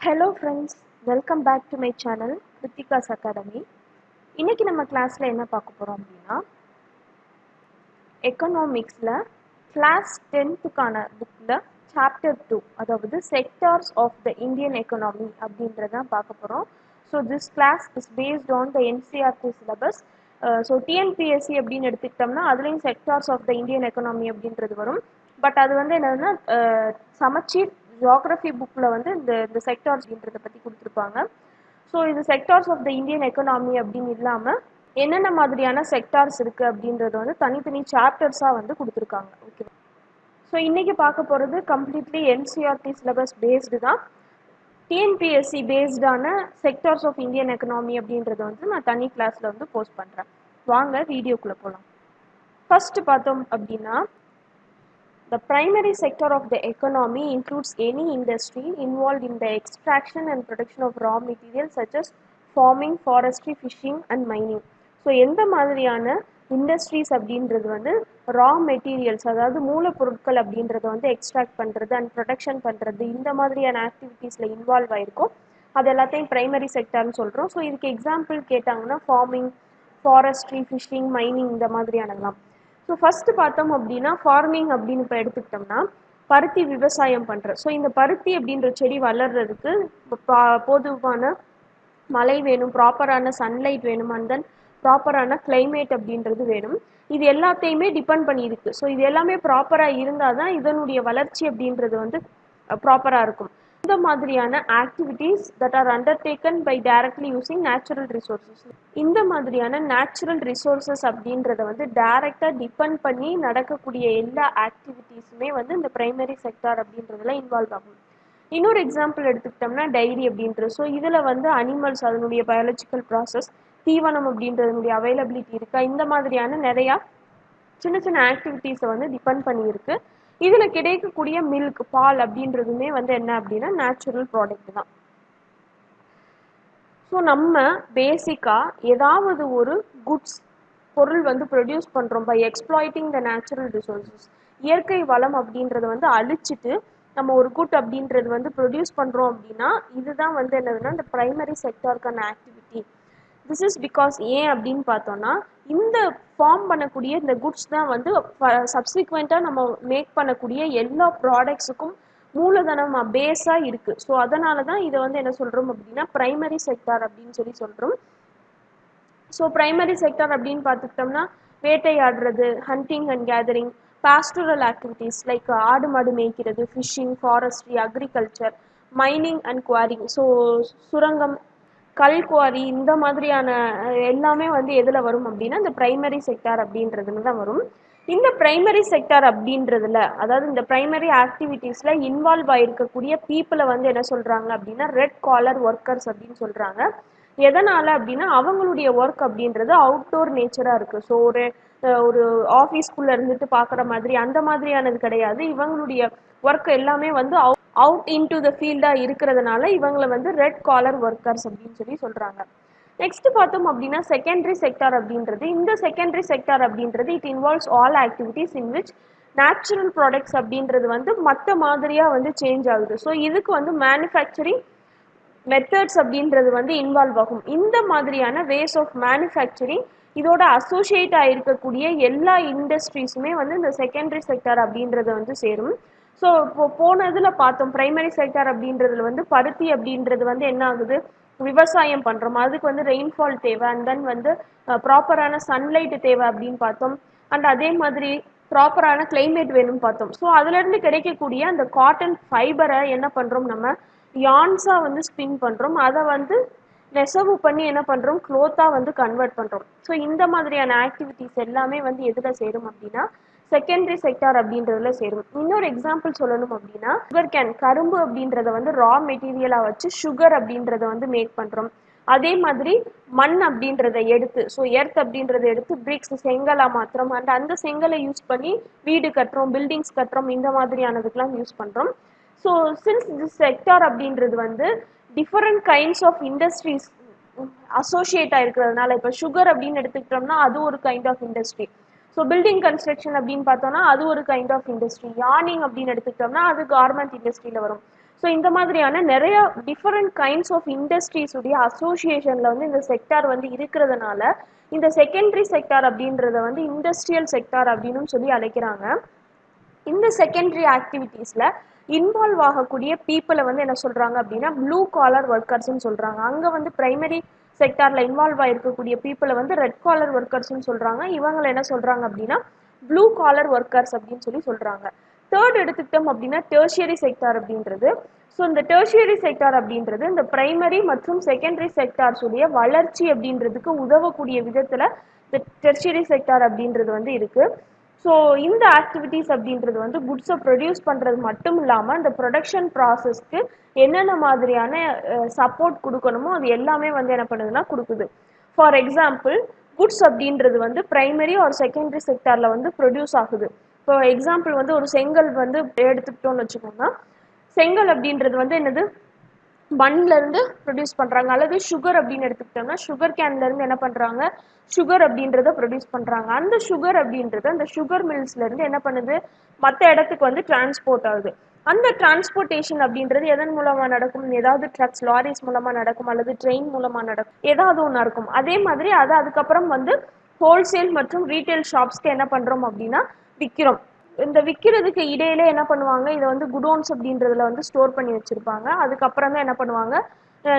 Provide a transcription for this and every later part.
Hello friends, welcome back to my channel Krithika's Academy. இன்னைக்கு நம்ம கிளாஸ்ல என்ன பார்க்க போறோம் அப்படின்னா எக்கனாமிக்ஸ்ல கிளாஸ் 10th புக்ல சாப்டர் 2 அதாவது sectors of the Indian economy அப்படின்றத பார்க்க போறோம். So this class is based on the NCERT syllabus. So TNPSC அப்படின்னு எடுத்துக்கிட்டோம்னா அதுலேயும் sectors of the Indian economy அப்படின்றது வரும். பட் அது வந்து என்னன்னா சமச்சீர் ஜியாகிரஃபி புக்கில் வந்து இந்த செக்டார்ஸ் அப்படின்றத பற்றி கொடுத்துருப்பாங்க. ஸோ இது sectors of the Indian economy அப்படின்னு இல்லாமல் என்னென்ன மாதிரியான செக்டார்ஸ் இருக்குது அப்படின்றது வந்து தனித்தனி சாப்டர்ஸாக வந்து கொடுத்துருக்காங்க. ஓகே, ஸோ இன்றைக்கி பார்க்க போகிறது கம்ப்ளீட்லி என்சிஆர்டி சிலபஸ் பேஸ்டு தான். டிஎன்பிஎஸ்சி பேஸ்டான செக்டார்ஸ் ஆஃப் இந்தியன் எக்கனாமி அப்படின்றத வந்து நான் தனி கிளாஸில் வந்து போஸ்ட் பண்ணுறேன். வாங்க வீடியோக்குள்ளே போகலாம். ஃபர்ஸ்ட் பார்த்தோம் அப்படின்னா the primary sector of the economy includes any industry involved in the extraction and production of raw materials such as farming, forestry, fishing and mining. So எந்த மாதிரியான இண்டஸ்ட்ரீஸ் அப்படின்றது வந்து ரா மெட்டீரியல்ஸ் அதாவது மூலப்பொருட்கள் அப்படின்றத வந்து எக்ஸ்ட்ராக்ட் பண்ணுறது அண்ட் ப்ரொடக்ஷன் பண்ணுறது இந்த மாதிரியான ஆக்டிவிட்டீஸில் இன்வால்வ் ஆகிருக்கும். அது எல்லாத்தையும் ப்ரைமரி செக்டர்னு சொல்கிறோம். ஸோ இதுக்கு எக்ஸாம்பிள் கேட்டாங்கன்னா ஃபார்மிங், ஃபாரஸ்ட்ரி, ஃபிஷிங், மைனிங் இந்த மாதிரியானலாம். ஸோ ஃபஸ்ட்டு பார்த்தோம் அப்படின்னா ஃபார்மிங் அப்படின்னு இப்போ எடுத்துக்கிட்டோம்னா பருத்தி விவசாயம் பண்ணுறோம். ஸோ இந்த பருத்தி அப்படின்ற செடி வளர்கிறதுக்கு போதுமான மழை வேணும், ப்ராப்பரான சன்லைட் வேணும், அண்ட் தென் ப்ராப்பரான கிளைமேட் அப்படின்றது வேணும். இது எல்லாத்தையுமே டிபெண்ட் பண்ணியிருக்கு. ஸோ இது எல்லாமே ப்ராப்பராக இருந்தால் தான் இதனுடைய வளர்ச்சி அப்படின்றது வந்து ப்ராப்பராக இருக்கும். இந்த மாதிரியான activities that are undertaken by directly using natural resources. இந்த மாதிரியான நேச்சுரல் ரிசோர்ஸஸ் அப்படின்றத வந்து டைரக்டாக டிபெண்ட் பண்ணி நடக்கக்கூடிய எல்லா ஆக்டிவிட்டீஸுமே வந்து இந்த பிரைமரி செக்டார் அப்படின்றதுல இன்வால்வ் ஆகும். இன்னொரு எக்ஸாம்பிள் எடுத்துக்கிட்டோம்னா டைரி அப்படின்றது. ஸோ இதில் வந்து அனிமல்ஸ் அதனுடைய பயாலஜிக்கல் ப்ராசஸ், தீவனம் அப்படின்றதுனுடைய அவைலபிலிட்டி இருக்கா, இந்த மாதிரியான நிறையா சின்ன சின்ன ஆக்டிவிட்டீஸை வந்து டிபெண்ட் பண்ணியிருக்கு. இதில் கிடைக்கக்கூடிய மில்க், பால் அப்படின்றதுமே வந்து என்ன அப்படின்னா நேச்சுரல் ப்ராடக்ட் தான். ஸோ நம்ம பேசிக்காக ஏதாவது ஒரு குட்ஸ் பொருள் வந்து ப்ரொடியூஸ் பண்ணுறோம் by exploiting the natural resources. இயற்கை வளம் அப்படின்றத வந்து அழிச்சிட்டு நம்ம ஒரு குட் அப்படின்றது வந்து ப்ரொடியூஸ் பண்ணுறோம் அப்படின்னா இதுதான் வந்து என்னதுன்னா இந்த ப்ரைமரி செக்டாருக்கான ஆக்டிவிட்டி. திஸ் இஸ் பிகாஸ் ஏன் அப்படின்னு பார்த்தோன்னா இந்த ஃபார்ம் பண்ணக்கூடிய இந்த குட்ஸ் தான் வந்து சப்சிக்வெண்ட்டாக நம்ம மேக் பண்ணக்கூடிய எல்லா ப்ராடக்ட்ஸுக்கும் மூலதனம் பேஸாக இருக்குது. ஸோ அதனால தான் இதை வந்து என்ன சொல்கிறோம் அப்படின்னா ப்ரைமரி செக்டார் அப்படின்னு சொல்கிறோம். ஸோ ப்ரைமரி செக்டார் அப்படின்னு பார்த்துக்கிட்டோம்னா வேட்டையாடுறது, hunting and gathering, pastoral activities like ஆடு மாடு மேய்க்கிறது, fishing, forestry, agriculture, mining and quarrying. So சுரங்கம், கல்குவாரி இந்த மாதிரியான எல்லாமே வந்து எதில் வரும் அப்படின்னா இந்த ப்ரைமரி செக்டார் அப்படின்றதுல தான் வரும். இந்த ப்ரைமரி செக்டார் அப்படின்றதுல அதாவது இந்த ப்ரைமரி ஆக்டிவிட்டீஸில் இன்வால்வ் ஆகிருக்கக்கூடிய பீப்புளை வந்து என்ன சொல்கிறாங்க அப்படின்னா ரெட் காலர் ஒர்க்கர்ஸ் அப்படின்னு சொல்கிறாங்க. எதனால் அப்படின்னா அவங்களுடைய ஒர்க் அப்படின்றது அவுட்டோர் நேச்சராக இருக்குது. ஸோ ஒரு ஆஃபீஸ்க்குள்ளே இருந்துட்டு பார்க்குற மாதிரி அந்த மாதிரியானது கிடையாது. இவங்களுடைய ஒர்க் எல்லாமே வந்து அவுட் இன்டு த ஃபீல்டாக இருக்கிறதுனால இவங்களை வந்து ரெட் காலர் ஒர்க்கர்ஸ் அப்படின்னு சொல்கிறாங்க. நெக்ஸ்ட் பார்த்தோம் அப்படின்னா செகண்டரி செக்டார் அப்படின்றது. இந்த செகண்டரி செக்டார் அப்படின்றது it involves all activities in which natural products அப்படின்றது வந்து மற்ற மாதிரியாக வந்து சேஞ்ச் ஆகுது. ஸோ இதுக்கு வந்து மேனுஃபேக்சரிங் மெத்தட்ஸ் அப்படின்றது வந்து இன்வால்வ் ஆகும். இந்த மாதிரியான வேஸ் ஆஃப் மேனுஃபேக்சரிங் இதோட அசோசியேட் ஆகிருக்கக்கூடிய எல்லா இண்டஸ்ட்ரீஸுமே வந்து இந்த செகண்டரி செக்டார் அப்படின்றத வந்து சேரும். ஸோ இப்போ போன இதில் பார்த்தோம் ப்ரைமரி செக்டார் அப்படின்றதுல வந்து பருத்தி அப்படின்றது வந்து என்ன ஆகுது, விவசாயம் பண்ணுறோம், அதுக்கு வந்து ரெயின்ஃபால் தேவை அண்ட் தென் வந்து ப்ராப்பரான சன்லைட் தேவை அப்படின்னு பார்த்தோம். அண்ட் அதே மாதிரி ப்ராப்பரான கிளைமேட் வேணும்னு பார்த்தோம். ஸோ அதுலேருந்து கிடைக்கக்கூடிய அந்த காட்டன் ஃபைபரை என்ன பண்ணுறோம், நம்ம யான்ஸாக வந்து ஸ்பின் பண்ணுறோம், அதை வந்து நெசவு பண்ணி என்ன பண்ணுறோம் க்ளோத்தாக வந்து கன்வெர்ட் பண்ணுறோம். ஸோ இந்த மாதிரியான ஆக்டிவிட்டீஸ் எல்லாமே வந்து எதில் சேரும் அப்படின்னா செகண்டரி செக்டார் அப்படின்றதுல சேரும். இன்னொரு எக்ஸாம்பிள் சொல்லணும் அப்படின்னா சுகர் கேன், கரும்பு அப்படின்றத வந்து ரா மெட்டீரியலாக வச்சு சுகர் அப்படின்றத வந்து மேக் பண்ணுறோம். அதே மாதிரி மண் அப்படின்றத எடுத்து, ஸோ எர்த் அப்படின்றத எடுத்து பிரிக்ஸ், செங்கலாக மாத்திரம் அண்ட் அந்த செங்கலை யூஸ் பண்ணி வீடு கட்டுறோம், பில்டிங்ஸ் கட்டுறோம், இந்த மாதிரியானதுக்கெலாம் யூஸ் பண்ணுறோம். ஸோ சின்ஸ் திஸ் செக்டார் அப்படின்றது வந்து different kinds of industries associate ஆகிருக்கிறதுனால இப்போ சுகர் அப்படின்னு எடுத்துக்கிட்டோம்னா அது ஒரு kind of industry. So building construction அப்படின்னு பார்த்தோம்னா அது ஒரு கைண்ட் ஆஃப் இண்டஸ்ட்ரி. யார்னிங் அப்படின்னு எடுத்துக்கிட்டோம்னா அது கார்மெண்ட் இண்டஸ்ட்ரியில் வரும். ஸோ இந்த மாதிரியான நிறைய டிஃப்ரெண்ட் கைண்ட்ஸ் ஆஃப் இண்டஸ்ட்ரீஸ் உடைய அசோசியேஷன்ல வந்து இந்த செக்டார் வந்து இருக்கிறதுனால இந்த செகண்டரி செக்டார் அப்படின்றத வந்து இண்டஸ்ட்ரியல் செக்டார் அப்படின்னு சொல்லி அழைக்கிறாங்க. இந்த செகண்டரி ஆக்டிவிட்டீஸ்ல இன்வால்வ் ஆகக்கூடிய பீப்புளை வந்து என்ன சொல்றாங்க அப்படின்னா ப்ளூ காலர் ஒர்க்கர்ஸ்ன்னு சொல்றாங்க. அங்க வந்து பிரைமரி செக்டார்ல இன்வால்வ் ஆயிருக்கக்கூடிய பீப்புளை வந்து ரெட் காலர் ஒர்க்கர்ஸ்ன்னு சொல்றாங்க. இவங்களை என்ன சொல்றாங்க அப்படின்னா ப்ளூ காலர் ஒர்க்கர்ஸ் அப்படின்னு சொல்லி சொல்றாங்க. தேர்ட் எடுத்துக்கிட்டோம் அப்படின்னா டெர்ஷியரி செக்டார் அப்படின்றது. ஸோ இந்த டெர்ஷியரி செக்டார் அப்படின்றது இந்த பிரைமரி மற்றும் செகண்டரி செக்டார்ஸ் உடைய வளர்ச்சி அப்படின்றதுக்கு உதவக்கூடிய விதத்துல இந்த டெர்ஷியரி செக்டார் அப்படின்றது வந்து இருக்கு. ஸோ இந்த ஆக்டிவிட்டீஸ் அப்படின்றது வந்து குட்ஸை ப்ரொடியூஸ் பண்ணுறது மட்டும் இல்லாமல் இந்த ப்ரொடக்ஷன் ப்ராசஸ்க்கு என்னென்ன மாதிரியான சப்போர்ட் கொடுக்கணுமோ அது எல்லாமே வந்து என்ன பண்ணுதுன்னா கொடுக்குது. ஃபார் எக்ஸாம்பிள் குட்ஸ் அப்படின்றது வந்து பிரைமரி ஒரு செகண்டரி செக்டாரில் வந்து ப்ரொடியூஸ் ஆகுது. இப்போ எக்ஸாம்பிள் வந்து ஒரு செங்கல் வந்து எடுத்துக்கிட்டோம்னு வச்சுக்கோங்க. செங்கல் அப்படின்றது வந்து என்னது மண்ல இருந்து ப்ரொடியூஸ் பண்றாங்க. அல்லது சுகர் அப்படின்னு எடுத்துக்கிட்டோம்னா சுகர் கேன்ல இருந்து என்ன பண்றாங்க சுகர் அப்படின்றத ப்ரொடியூஸ் பண்றாங்க. அந்த சுகர் அப்படின்றது அந்த சுகர் மில்ஸ்ல இருந்து என்ன பண்ணுது மற்ற இடத்துக்கு வந்து டிரான்ஸ்போர்ட் ஆகுது. அந்த டிரான்ஸ்போர்ட்டேஷன் அப்படின்றது எதன் மூலமா நடக்கும்? ஏதாவது ட்ரக்ஸ் லாரிஸ் மூலமா நடக்கும், அல்லது ட்ரெயின் மூலமா நடக்கும், ஏதாவது ஒன்று இருக்கும். அதே மாதிரி அதை அதுக்கப்புறம் வந்து ஹோல்சேல் மற்றும் ரீட்டைல் ஷாப்ஸ்க்கு என்ன பண்றோம் அப்படின்னா விற்கிறோம். இந்த விற்கிறதுக்கு இடையில என்ன பண்ணுவாங்க, இதை வந்து குடோன்ஸ் அப்படின்றதுல வந்து ஸ்டோர் பண்ணி வச்சிருப்பாங்க. அதுக்கப்புறம் தான் என்ன பண்ணுவாங்க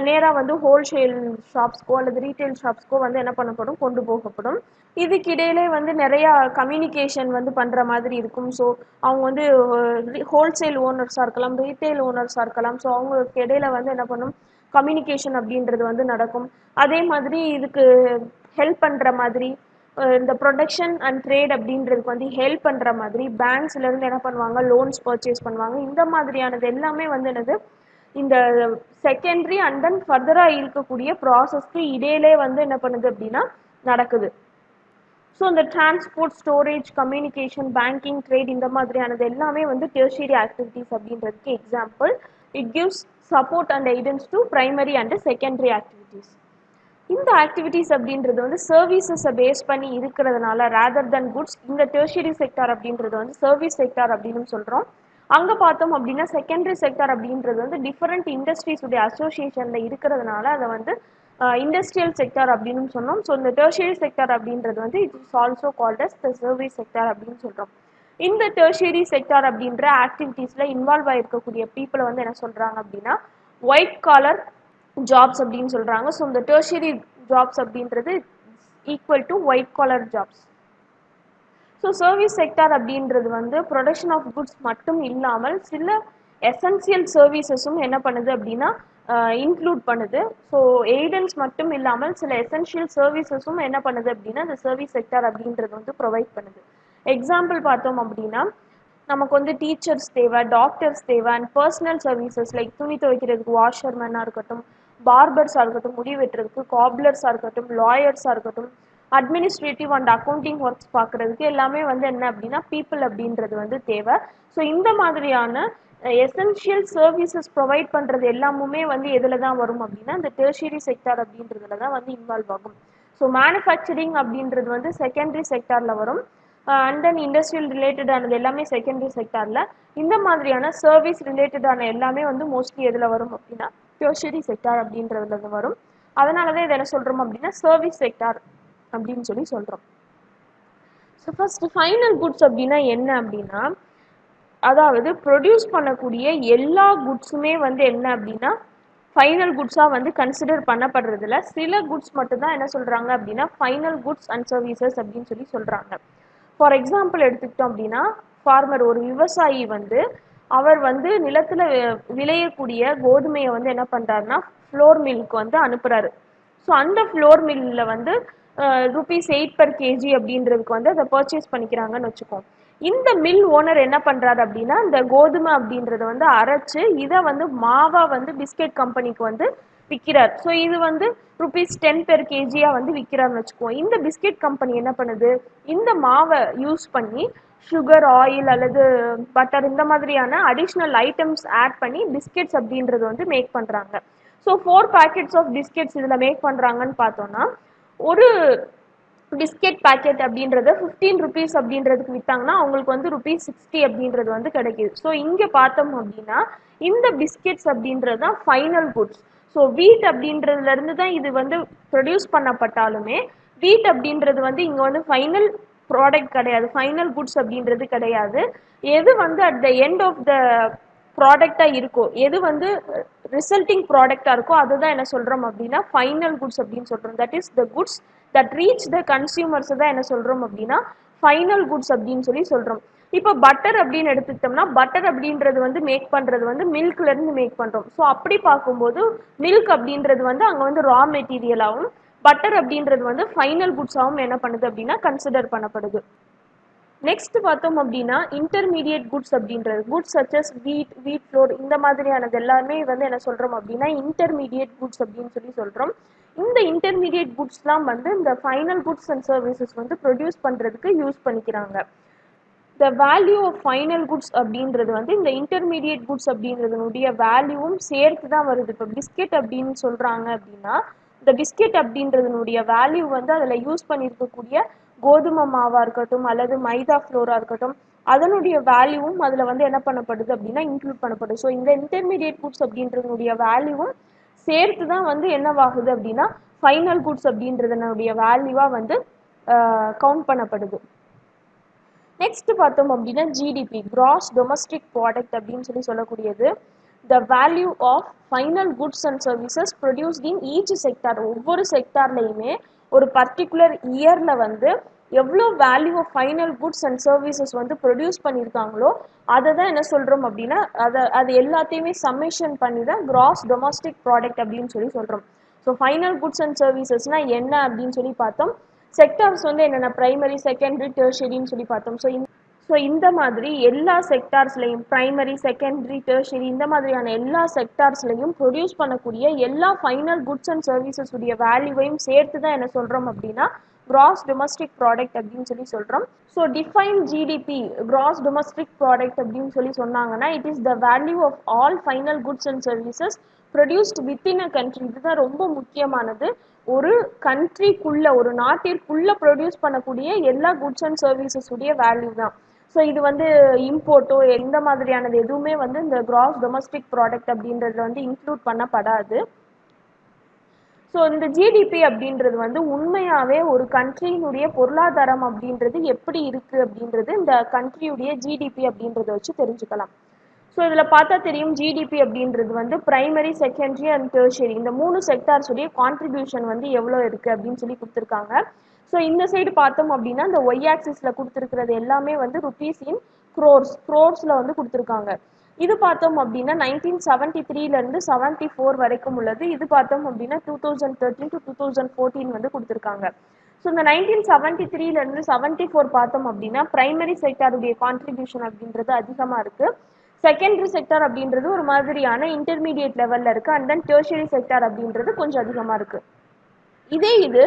நேராக வந்து ஹோல்சேல் ஷாப்ஸ்க்கோ அல்லது ரீட்டைல் ஷாப்ஸ்க்கோ வந்து என்ன பண்ணப்படும் கொண்டு போகப்படும். இதுக்கு இடையிலே வந்து நிறைய கம்யூனிகேஷன் வந்து பண்ற மாதிரி இருக்கும். ஸோ அவங்க வந்து ஹோல்சேல் ஓனர்ஸாக இருக்கலாம், ரீட்டைல் ஓனர்ஸாக இருக்கலாம். ஸோ அவங்களுக்கு இடையில வந்து என்ன பண்ணும் கம்யூனிகேஷன் அப்படின்றது வந்து நடக்கும். அதே மாதிரி இதுக்கு ஹெல்ப் பண்ற மாதிரி இந்த ப்ரொடக்ஷன் அண்ட் ட்ரேட் அப்படின்றதுக்கு வந்து ஹெல்ப் பண்ற மாதிரி பேங்க்ஸ்ல இருந்து என்ன பண்ணுவாங்க லோன்ஸ் பர்ச்சேஸ் பண்ணுவாங்க. இந்த மாதிரியானது எல்லாமே வந்து என்னது இந்த செகண்டரி அண்ட் தென் ஃபர்தரா இருக்கக்கூடிய ப்ராசஸ்க்கு இடையிலே வந்து என்ன பண்ணுது அப்படின்னா நடக்குது. ஸோ இந்த transport, storage, communication, banking, trade இந்த மாதிரியானது எல்லாமே வந்து டெர்ஷியரி ஆக்டிவிட்டீஸ் அப்படின்றதுக்கு example. It gives support and aidance to primary and secondary activities. இந்த ஆக்டிவிட்டீஸ் அப்படின்றது வந்து சர்வீசஸை பேஸ் பண்ணி இருக்கிறதுனால ரேதர் தென் குட்ஸ் இந்த டெர்ஷியரி செக்டார் அப்படின்றது வந்து சர்வீஸ் செக்டார் அப்படின்னு சொல்கிறோம். அங்கே பார்த்தோம் அப்படின்னா செகண்டரி செக்டார் அப்படின்றது வந்து டிஃபரெண்ட் இண்டஸ்ட்ரீஸ் உடைய அசோசியேஷனில் இருக்கிறதுனால அதை வந்து இண்டஸ்ட்ரியல் செக்டார் அப்படின்னு சொன்னோம். ஸோ இந்த டெர்ஷியரி செக்டார் அப்படின்றது வந்து it is also called as the service sector அப்படின்னு சொல்கிறோம். இந்த டெர்ஷியரி செக்டார் அப்படின்ற ஆக்டிவிட்டீஸில் இன்வால்வ் ஆகிருக்கக்கூடிய பீப்புளை வந்து என்ன சொல்கிறாங்க அப்படின்னா ஒயிட் காலர் ஜாப்ஸ் அப்படின்னு சொல்கிறாங்க. ஸோ இந்த டெர்ஷியரி ஜாப்ஸ் அப்படின்றது equal to white collar jobs. So service sector அப்படின்றது வந்து ப்ரொடக்ஷன் ஆஃப் குட்ஸ் மட்டும் இல்லாமல் சில எசென்சியல் சர்வீசஸும் என்ன பண்ணுது அப்படின்னா இன்க்ளூட் பண்ணுது. ஸோ எய்டன்ஸ் மட்டும் இல்லாமல் சில எசென்ஷியல் சர்வீசஸும் என்ன பண்ணுது அப்படின்னா இந்த சர்வீஸ் செக்டார் அப்படின்றது வந்து ப்ரொவைட் பண்ணுது. எக்ஸாம்பிள் பார்த்தோம் அப்படின்னா நமக்கு வந்து டீச்சர்ஸ் தேவை, டாக்டர்ஸ் தேவை, அண்ட் பர்சனல் சர்வீசஸ் லைக் துணி துவைக்கிறதுக்கு வாஷர்மேனாக இருக்கட்டும், பார்பர்ஸாக இருக்கட்டும், முடி வெட்டுறதுக்கு காப்லர்ஸாக இருக்கட்டும், லாயர்ஸாக இருக்கட்டும், அட்மினிஸ்ட்ரேட்டிவ் அண்ட் அக்கௌண்டிங் ஒர்க்ஸ் பார்க்குறதுக்கு எல்லாமே வந்து என்ன அப்படின்னா பீப்புள் அப்படின்றது வந்து தேவை. ஸோ இந்த மாதிரியான எசென்ஷியல் சர்வீசஸ் ப்ரொவைட் பண்ணுறது எல்லாமுமே வந்து எதில் தான் வரும் அப்படின்னா இந்த டெர்ஷியரி செக்டார் அப்படின்றதுல தான் வந்து இன்வால்வ் ஆகும். ஸோ மேனுஃபேக்சரிங் அப்படின்றது வந்து செகண்டரி செக்டாரில் வரும். அண்ட் தென் இண்டஸ்ட்ரியல் ரிலேட்டடானது எல்லாமே செகண்டரி செக்டாரில். இந்த மாதிரியான சர்வீஸ் ரிலேட்டடான எல்லாமே வந்து மோஸ்ட்லி எதில் வரும் அப்படின்னா டெர்ஷியரி செக்டார் அப்படின்றதுல வரும். அதனால தான் இதை என்ன சொல்கிறோம் அப்படின்னா சர்வீஸ் செக்டார் அப்படின்னு சொல்லி சொல்கிறோம். ஸோ ஃபர்ஸ்ட் ஃபைனல் குட்ஸ் அப்படின்னா என்ன அப்படின்னா அதாவது ப்ரொடியூஸ் பண்ணக்கூடிய எல்லா குட்ஸுமே வந்து என்ன அப்படின்னா ஃபைனல் குட்ஸாக வந்து கன்சிடர் பண்ணப்படுறதுல சில குட்ஸ் மட்டும்தான் என்ன சொல்கிறாங்க அப்படின்னா ஃபைனல் குட்ஸ் அண்ட் சர்வீசஸ் அப்படின்னு சொல்லி சொல்கிறாங்க. ஃபார் எக்ஸாம்பிள் எடுத்துக்கிட்டோம் அப்படின்னா ஃபார்மர் ஒரு விவசாயி வந்து அவர் வந்து நிலத்தில் விளையக்கூடிய கோதுமையை வந்து என்ன பண்ணுறாருன்னா ஃப்ளோர் மில்க்கு வந்து அனுப்புகிறாரு. ஸோ அந்த ஃப்ளோர் மில்லில் வந்து ₹8 per kg அப்படின்றதுக்கு வந்து அதை பர்ச்சேஸ் பண்ணிக்கிறாங்கன்னு வச்சுக்கோம். இந்த மில் ஓனர் என்ன பண்ணுறாரு அப்படின்னா இந்த கோதுமை அப்படின்றத வந்து அரைச்சு இதை வந்து மாவாக வந்து பிஸ்கெட் கம்பெனிக்கு வந்து விற்கிறார். ஸோ இது வந்து ₹10 per kg வந்து விற்கிறாருன்னு வச்சுக்குவோம். இந்த பிஸ்கெட் கம்பெனி என்ன பண்ணுது இந்த மாவை யூஸ் பண்ணி சுகர், ஆயில் அல்லது பட்டர் இந்த மாதிரியான அடிஷ்னல் ஐட்டம்ஸ் ஆட் பண்ணி பிஸ்கெட்ஸ் அப்படின்றது வந்து மேக் பண்ணுறாங்க. ஸோ 4 packets ஆஃப் பிஸ்கெட்ஸ் இதில் மேக் பண்ணுறாங்கன்னு பார்த்தோன்னா ஒரு பிஸ்கெட் பாக்கெட் அப்படின்றத 15 ருபீஸ் அப்படின்றதுக்கு விற்றாங்கன்னா அவங்களுக்கு வந்து ₹60 அப்படின்றது வந்து கிடைக்குது. ஸோ இங்கே பார்த்தோம் அப்படின்னா இந்த பிஸ்கெட்ஸ் அப்படின்றது தான் ஃபைனல் குட்ஸ். ஸோ வீட் அப்படின்றதுலேருந்து தான் இது வந்து ப்ரொடியூஸ் பண்ணப்பட்டாலுமே வீட் அப்படின்றது வந்து இங்கே வந்து ஃபைனல் ப்ராடக்ட் கிடையாது, ஃபைனல் குட்ஸ் அப்படின்றது கிடையாது. எது வந்து at the end of the ப்ராடக்டாக இருக்கோ, எது வந்து ரிசல்ட்டிங் ப்ராடக்டாக இருக்கோ அதுதான் என்ன சொல்கிறோம் அப்படின்னா ஃபைனல் குட்ஸ் அப்படின்னு சொல்கிறோம். That is the goods that reach the consumers தான் என்ன சொல்கிறோம் அப்படின்னா ஃபைனல் குட்ஸ் அப்படின்னு சொல்லி சொல்கிறோம். இப்போ பட்டர் அப்படின்னு எடுத்துக்கிட்டோம்னா பட்டர் அப்படின்றது வந்து மேக் பண்ணுறது வந்து மில்க்லேருந்து மேக் பண்ணுறோம். ஸோ அப்படி பார்க்கும்போது மில்க் அப்படின்றது வந்து அங்கே வந்து ரா மெட்டீரியலாகவும் பட்டர் அப்படின்றது வந்து ஃபைனல் குட்ஸாகவும் என்ன பண்ணுது அப்படின்னா கன்சிடர் பண்ணப்படுது. நெக்ஸ்ட் பார்த்தோம் அப்படின்னா இன்டர்மீடியட் குட்ஸ் அப்படின்றது குட்ஸ் சச்சஸ் வீட் ஃப்ளோர் இந்த மாதிரியானது எல்லாமே வந்து என்ன சொல்கிறோம் அப்படின்னா இன்டர்மீடியட் குட்ஸ் அப்படின்னு சொல்லி சொல்கிறோம். இந்த இன்டர்மீடியட் குட்ஸ்லாம் வந்து இந்த ஃபைனல் குட்ஸ் அண்ட் சர்வீசஸ் வந்து ப்ரொடியூஸ் பண்ணுறதுக்கு யூஸ் பண்ணிக்கிறாங்க. The value of final goods அப்படின்றது வந்து இந்த இன்டர்மீடியட் குட்ஸ் அப்படின்றதுனுடைய வேல்யூவும் சேர்த்து தான் வருது. இப்போ பிஸ்கெட் அப்படின்னு சொல்கிறாங்க அப்படின்னா இந்த பிஸ்கெட் அப்படின்றதுனுடைய வேல்யூ வந்து அதில் யூஸ் பண்ணியிருக்கக்கூடிய கோதுமை மாவாக இருக்கட்டும் அல்லது மைதா ஃப்ளோராக இருக்கட்டும் அதனுடைய வேல்யூவும் அதில் வந்து என்ன பண்ணப்படுது அப்படின்னா இன்க்ளூட் பண்ணப்படுது. ஸோ இந்த இன்டர்மீடியட் குட்ஸ் அப்படின்றதுனுடைய வேல்யூவும் சேர்த்து தான் வந்து என்னவாகுது அப்படின்னா ஃபைனல் குட்ஸ் அப்படின்றதுனுடைய வேல்யூவாக வந்து கவுண்ட் பண்ணப்படுது. நெக்ஸ்ட் பார்த்தோம் அப்படின்னா ஜிடிபி கிராஸ் டொமஸ்டிக் ப்ராடக்ட் அப்படின்னு சொல்லி சொல்லக்கூடியது the value of final goods and services produced in each sector. ஒவ்வொரு செக்டார்லையுமே ஒரு பர்டிகுலர் இயரில் வந்து எவ்வளோ value of final goods and services வந்து ப்ரொடியூஸ் பண்ணியிருக்காங்களோ அதை தான் என்ன சொல்கிறோம் அப்படின்னா அது எல்லாத்தையுமே சம்மேஷன் பண்ணி தான் கிராஸ் டொமஸ்டிக் ப்ராடக்ட் அப்படின்னு சொல்லி சொல்கிறோம். ஸோ ஃபைனல் குட்ஸ் அண்ட் சர்வீசஸ்னால் என்ன அப்படின்னு சொல்லி பார்த்தோம். செக்டார்ஸ் வந்து என்னென்ன பிரைமரி செகண்டரி டெர்ஷரின்னு சொல்லி பார்த்தோம். ஸோ இந்த மாதிரி எல்லா செக்டார்ஸ்லையும் பிரைமரி செகண்டரி டெர்ஷரி இந்த மாதிரியான எல்லா செக்டார்ஸ்லையும் ப்ரொடியூஸ் பண்ணக்கூடிய எல்லா ஃபைனல் குட்ஸ் அண்ட் சர்வீசஸ் உடைய வேல்யூவையும் சேர்த்து தான் என்ன சொல்கிறோம் அப்படின்னா கிராஸ் டொமஸ்டிக் ப்ராடக்ட் அப்படின்னு சொல்லி சொல்கிறோம். So define GDP gross domestic product அப்படின்னு சொல்லி சொன்னாங்கன்னா it is the value of all final goods and services produced within a country. இதுதான் ரொம்ப முக்கியமானது. ஒரு கண்ட்ரிக்குள்ள ஒரு நாட்டிற்குள்ள ப்ரொடியூஸ் பண்ணக்கூடிய எல்லா குட்ஸ் அண்ட் சர்வீசஸ் உடைய வேல்யூ தான். ஸோ இது வந்து இம்போர்ட்டோ எந்த மாதிரியானது எதுவுமே வந்து இந்த கிராஸ் டொமஸ்டிக் ப்ராடக்ட் அப்படின்றதுல வந்து இன்க்ளூட் பண்ணப்படாது. ஸோ இந்த ஜிடிபி அப்படின்றது வந்து உண்மையாகவே ஒரு கண்ட்ரியினுடைய பொருளாதாரம் அப்படின்றது எப்படி இருக்குது அப்படின்றது இந்த கண்ட்ரியுடைய ஜிடிபி அப்படின்றத வச்சு தெரிஞ்சுக்கலாம். ஸோ இதில் பார்த்தா தெரியும் ஜிடிபி அப்படின்றது வந்து பிரைமரி செகண்டரி அண்ட் டெர்ஷரி இந்த 3 செக்டார்ஸுடைய கான்ட்ரிபியூஷன் வந்து எவ்வளோ இருக்குது அப்படின்னு சொல்லி கொடுத்துருக்காங்க. ஸோ இந்த சைடு பார்த்தோம் அப்படின்னா இந்த ஒய் ஆக்சிஸில் கொடுத்துருக்கிறது எல்லாமே வந்து ருபீஸ் இன் க்ரோர்ஸில் வந்து கொடுத்துருக்காங்க. இது பார்த்தோம் அப்படின்னா 1973லேருந்து 74 வரைக்கும் உள்ளது. இது பார்த்தோம் அப்படின்னா 2013 to 2014 வந்து கொடுத்துருக்காங்க. ஸோ இந்த 1973லேருந்து 74 பார்த்தோம் அப்படின்னா பிரைமரி செக்டாருடைய கான்ட்ரிபியூஷன் அப்படின்றது அதிகமாக இருக்குது. செகண்டரி செக்டார் அப்படின்றது ஒரு மாதிரியான இன்டர்மீடியட் லெவலில் இருக்குது. அண்ட் தென் டெர்ஷரி செக்டார் அப்படின்றது கொஞ்சம் அதிகமாக இருக்குது. இது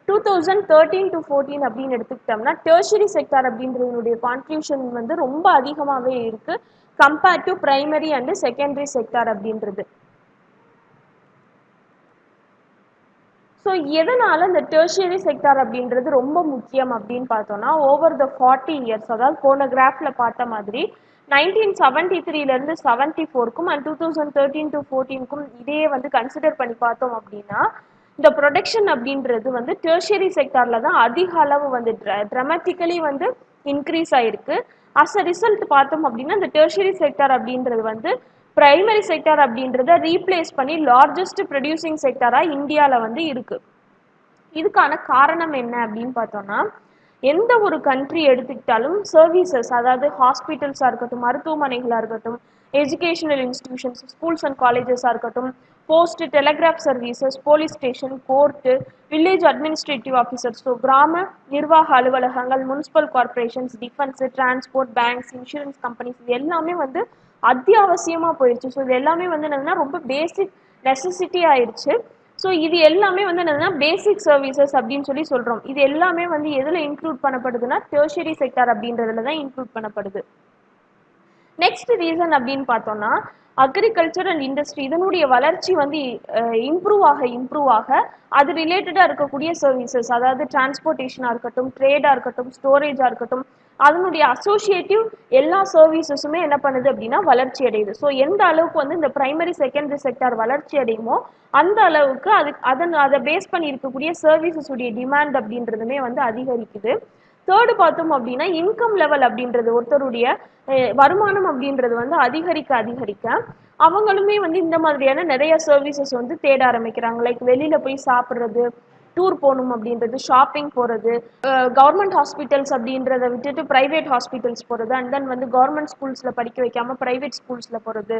2013 to 14 அப்படின்னு எடுத்துக்கிட்டோம்னா டெர்ஷரி செக்டார் அப்படின்றதுடைய கான்ட்ரிபியூஷன் வந்து ரொம்ப அதிகமாகவே இருக்குது compared to primary and secondary sector அப்படின்றது. ஸோ எதனால் இந்த டெர்ஷரி செக்டார் அப்படின்றது ரொம்ப முக்கியம் அப்படின்னு பார்த்தோன்னா ஓவர் த 40 இயர்ஸ் அதாவது போன கிராஃபில் பார்த்த மாதிரி 1973லேருந்து 74க்கும் அண்ட் 2013 to 14க்கும் இதே வந்து கன்சிடர் பண்ணி பார்த்தோம் அப்படின்னா இந்த ப்ரொடக்ஷன் அப்படின்றது வந்து டெர்ஷரி செக்டாரில் தான் அதிக அளவு வந்து ட்ராமட்டிக்கலி வந்து இன்க்ரீஸ் ஆகிருக்கு. அஸ் அ ரிசல்ட் பார்த்தோம் அப்படின்னா இந்த டெர்ஷரி செக்டார் அப்படின்றது வந்து பிரைமரி செக்டார் அப்படின்றத ரீப்ளேஸ் பண்ணி லார்ஜஸ்ட் ப்ரொடியூசிங் செக்டாராக இந்தியாவில் வந்து இருக்குது. இதுக்கான காரணம் என்ன அப்படின்னு பார்த்தோம்னா எந்த ஒரு கண்ட்ரி எடுத்துக்கிட்டாலும் சர்வீசஸ் அதாவது ஹாஸ்பிட்டல்ஸாக இருக்கட்டும் மருத்துவமனைகளாக இருக்கட்டும் எஜுகேஷனல் இன்ஸ்டிடியூஷன்ஸ் ஸ்கூல்ஸ் அண்ட் காலேஜஸாக இருக்கட்டும் post telegraph services police station court village administrative officers so கிராம நிர்வாக அலுவலகங்கள் municipal corporations defence transport banks insurance companies இது எல்லாமே வந்து அத்தியாவசியமாக போயிடுச்சு. ஸோ இது எல்லாமே வந்து என்னன்னா ரொம்ப பேசிக் நெசசிட்டி ஆயிடுச்சு. ஸோ இது எல்லாமே வந்து என்னன்னா பேசிக் சர்வீசஸ் அப்படின்னு சொல்லி சொல்கிறோம். இது எல்லாமே வந்து எதில் இன்க்ளூட் பண்ணப்படுதுன்னா டெர்ஷரி செக்டார் அப்படின்றதுல தான் இன்க்ளூட் பண்ணப்படுது. நெக்ஸ்ட் ரீசன் அப்படின்னு பார்த்தோம்னா அக்ரிகல்ச்சர் அண்ட் இண்டஸ்ட்ரி இதனுடைய வளர்ச்சி வந்து இம்ப்ரூவ் ஆக அது ரிலேட்டடாக இருக்கக்கூடிய சர்வீசஸ், அதாவது டிரான்ஸ்போர்ட்டேஷனாக இருக்கட்டும், ட்ரேடாக இருக்கட்டும், ஸ்டோரேஜாக இருக்கட்டும், அதனுடைய அசோசியேட்டிவ் எல்லா சர்வீசஸுமே என்ன பண்ணுது அப்படின்னா வளர்ச்சி அடையுது. ஸோ எந்த அளவுக்கு வந்து இந்த பிரைமரி செகண்டரி செக்டார் வளர்ச்சி அடையுமோ அந்த அளவுக்கு அதை பேஸ் பண்ணி இருக்கக்கூடிய சர்வீசஸ் உடைய டிமாண்ட் அப்படின்றதுமே வந்து அதிகரிக்குது. தேர்டு பார்த்தோம் அப்படின்னா இன்கம் லெவல் அப்படின்றது, ஒருத்தருடைய வருமானம் அப்படின்றது வந்து அதிகரிக்க அவங்களுமே வந்து இந்த மாதிரியான நிறைய சர்வீசஸ் வந்து தேட ஆரம்பிக்கிறாங்க. லைக் வெளியில போய் சாப்பிட்றது, டூர் போகணும் அப்படின்றது, ஷாப்பிங் போகிறது, கவர்மெண்ட் ஹாஸ்பிட்டல்ஸ் அப்படின்றத விட்டுட்டு ப்ரைவேட் ஹாஸ்பிட்டல்ஸ் போகிறது, அண்ட் தென் வந்து கவர்மெண்ட் ஸ்கூல்ஸில் படிக்க வைக்காம ப்ரைவேட் ஸ்கூல்ஸில் போகிறது,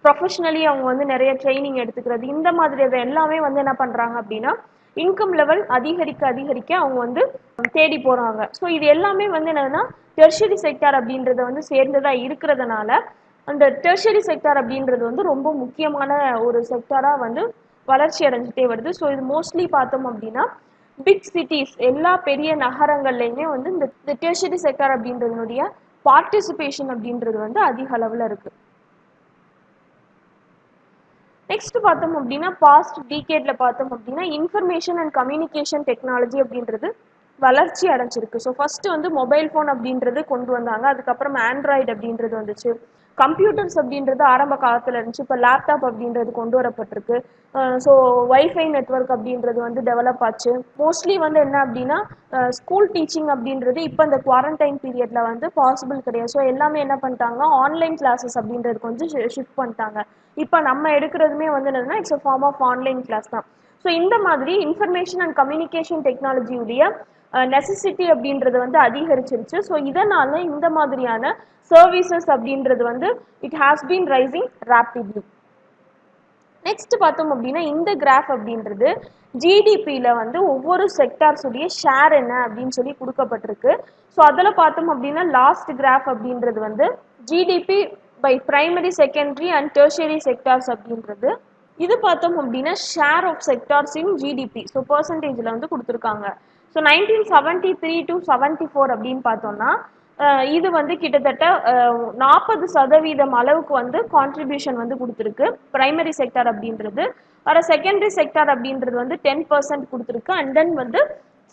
ப்ரொஃபஷ்னலி அவங்க வந்து நிறைய ட்ரைனிங் எடுத்துக்கிறது, இந்த மாதிரி எல்லாமே வந்து என்ன பண்ணுறாங்க அப்படின்னா இன்கம் லெவல் அதிகரிக்க அவங்க வந்து தேடி போகிறாங்க. ஸோ இது எல்லாமே வந்து என்னன்னா டெர்ஷரி செக்டார் அப்படின்றத வந்து சேர்ந்ததாக இருக்கிறதுனால அந்த டெர்ஷரி செக்டார் அப்படின்றது வந்து ரொம்ப முக்கியமான ஒரு செக்டாராக வந்து வளர்ச்சி அடைஞ்சிட்டே வருது. ஸோ இது மோஸ்ட்லி பார்த்தோம் அப்படின்னா பிக் சிட்டிஸ் எல்லா பெரிய நகரங்கள்லையுமே வந்து இந்த டெர்ஷரி செக்டார் அப்படின்றதுனுடைய பார்ட்டிசிபேஷன் அப்படின்றது வந்து அதிக அளவில் இருக்குது. நெக்ஸ்ட் பார்த்தோம் அப்படின்னா பாஸ்ட் டீகேட்ல பார்த்தோம் அப்படின்னா இன்ஃபர்மேஷன் அண்ட் கம்யூனிகேஷன் டெக்னாலஜி அப்படின்றது வளர்ச்சி அடைஞ்சிருக்கு. ஸோ ஃபர்ஸ்ட் வந்து மொபைல் ஃபோன் அப்படின்றது கொண்டு வந்தாங்க, அதுக்கப்புறம் ஆண்ட்ராய்டு அப்படின்றது வந்துச்சு, கம்ப்யூட்டர்ஸ் அப்படின்றது ஆரம்ப காலத்தில் இருந்துச்சு, இப்போ லேப்டாப் அப்படின்றது கொண்டு வரப்பட்டிருக்கு. ஸோ வைஃபை நெட்ஒர்க் அப்படின்றது வந்து டெவலப் ஆச்சு. மோஸ்ட்லி வந்து என்ன அப்படின்னா ஸ்கூல் டீச்சிங் அப்படின்றது இப்போ இந்த குவாரண்டைன் பீரியட்ல வந்து பாசிபிள் கிடையாது. ஸோ எல்லாமே என்ன பண்ணிட்டாங்க, ஆன்லைன் கிளாஸஸ் அப்படின்றதுக்கு வந்து ஷிஃப்ட் பண்ணிட்டாங்க. இப்போ நம்ம எடுக்கிறதுமே வந்து என்னன்னா it's a form of online class தான். ஸோ இந்த மாதிரி இன்ஃபர்மேஷன் அண்ட் கம்யூனிகேஷன் டெக்னாலஜியுடைய நெசசிட்டி அப்படின்றது வந்து அதிகரிச்சிருச்சு. ஸோ இதனால இந்த மாதிரியான சர்வீசஸ் அப்படின்றது வந்து it has been rising rapidly. Next பார்த்தோம் அப்படின்னா இந்த கிராஃப் அப்படின்றது ஜிடிபியில் வந்து ஒவ்வொரு செக்டார்ஸுடைய ஷேர் என்ன அப்படின்னு சொல்லி கொடுக்கப்பட்டிருக்கு. ஸோ அதில் பார்த்தோம் அப்படின்னா லாஸ்ட் கிராஃப் அப்படின்றது வந்து GDP by primary secondary and tertiary sectors அப்படின்றது. இது பார்த்தோம் அப்படின்னா share of sectors in GDP, so பர்சன்டேஜில் வந்து கொடுத்துருக்காங்க. ஸோ 1973 to 74 அப்படின்னு பார்த்தோம்னா இது வந்து கிட்டத்தட்ட 40% அளவுக்கு வந்து கான்ட்ரிபியூஷன் வந்து கொடுத்துருக்கு பிரைமரி செக்டார் அப்படின்றது. வர செகண்டரி செக்டார் அப்படின்றது வந்து 10% கொடுத்துருக்கு. அண்ட் தென் வந்து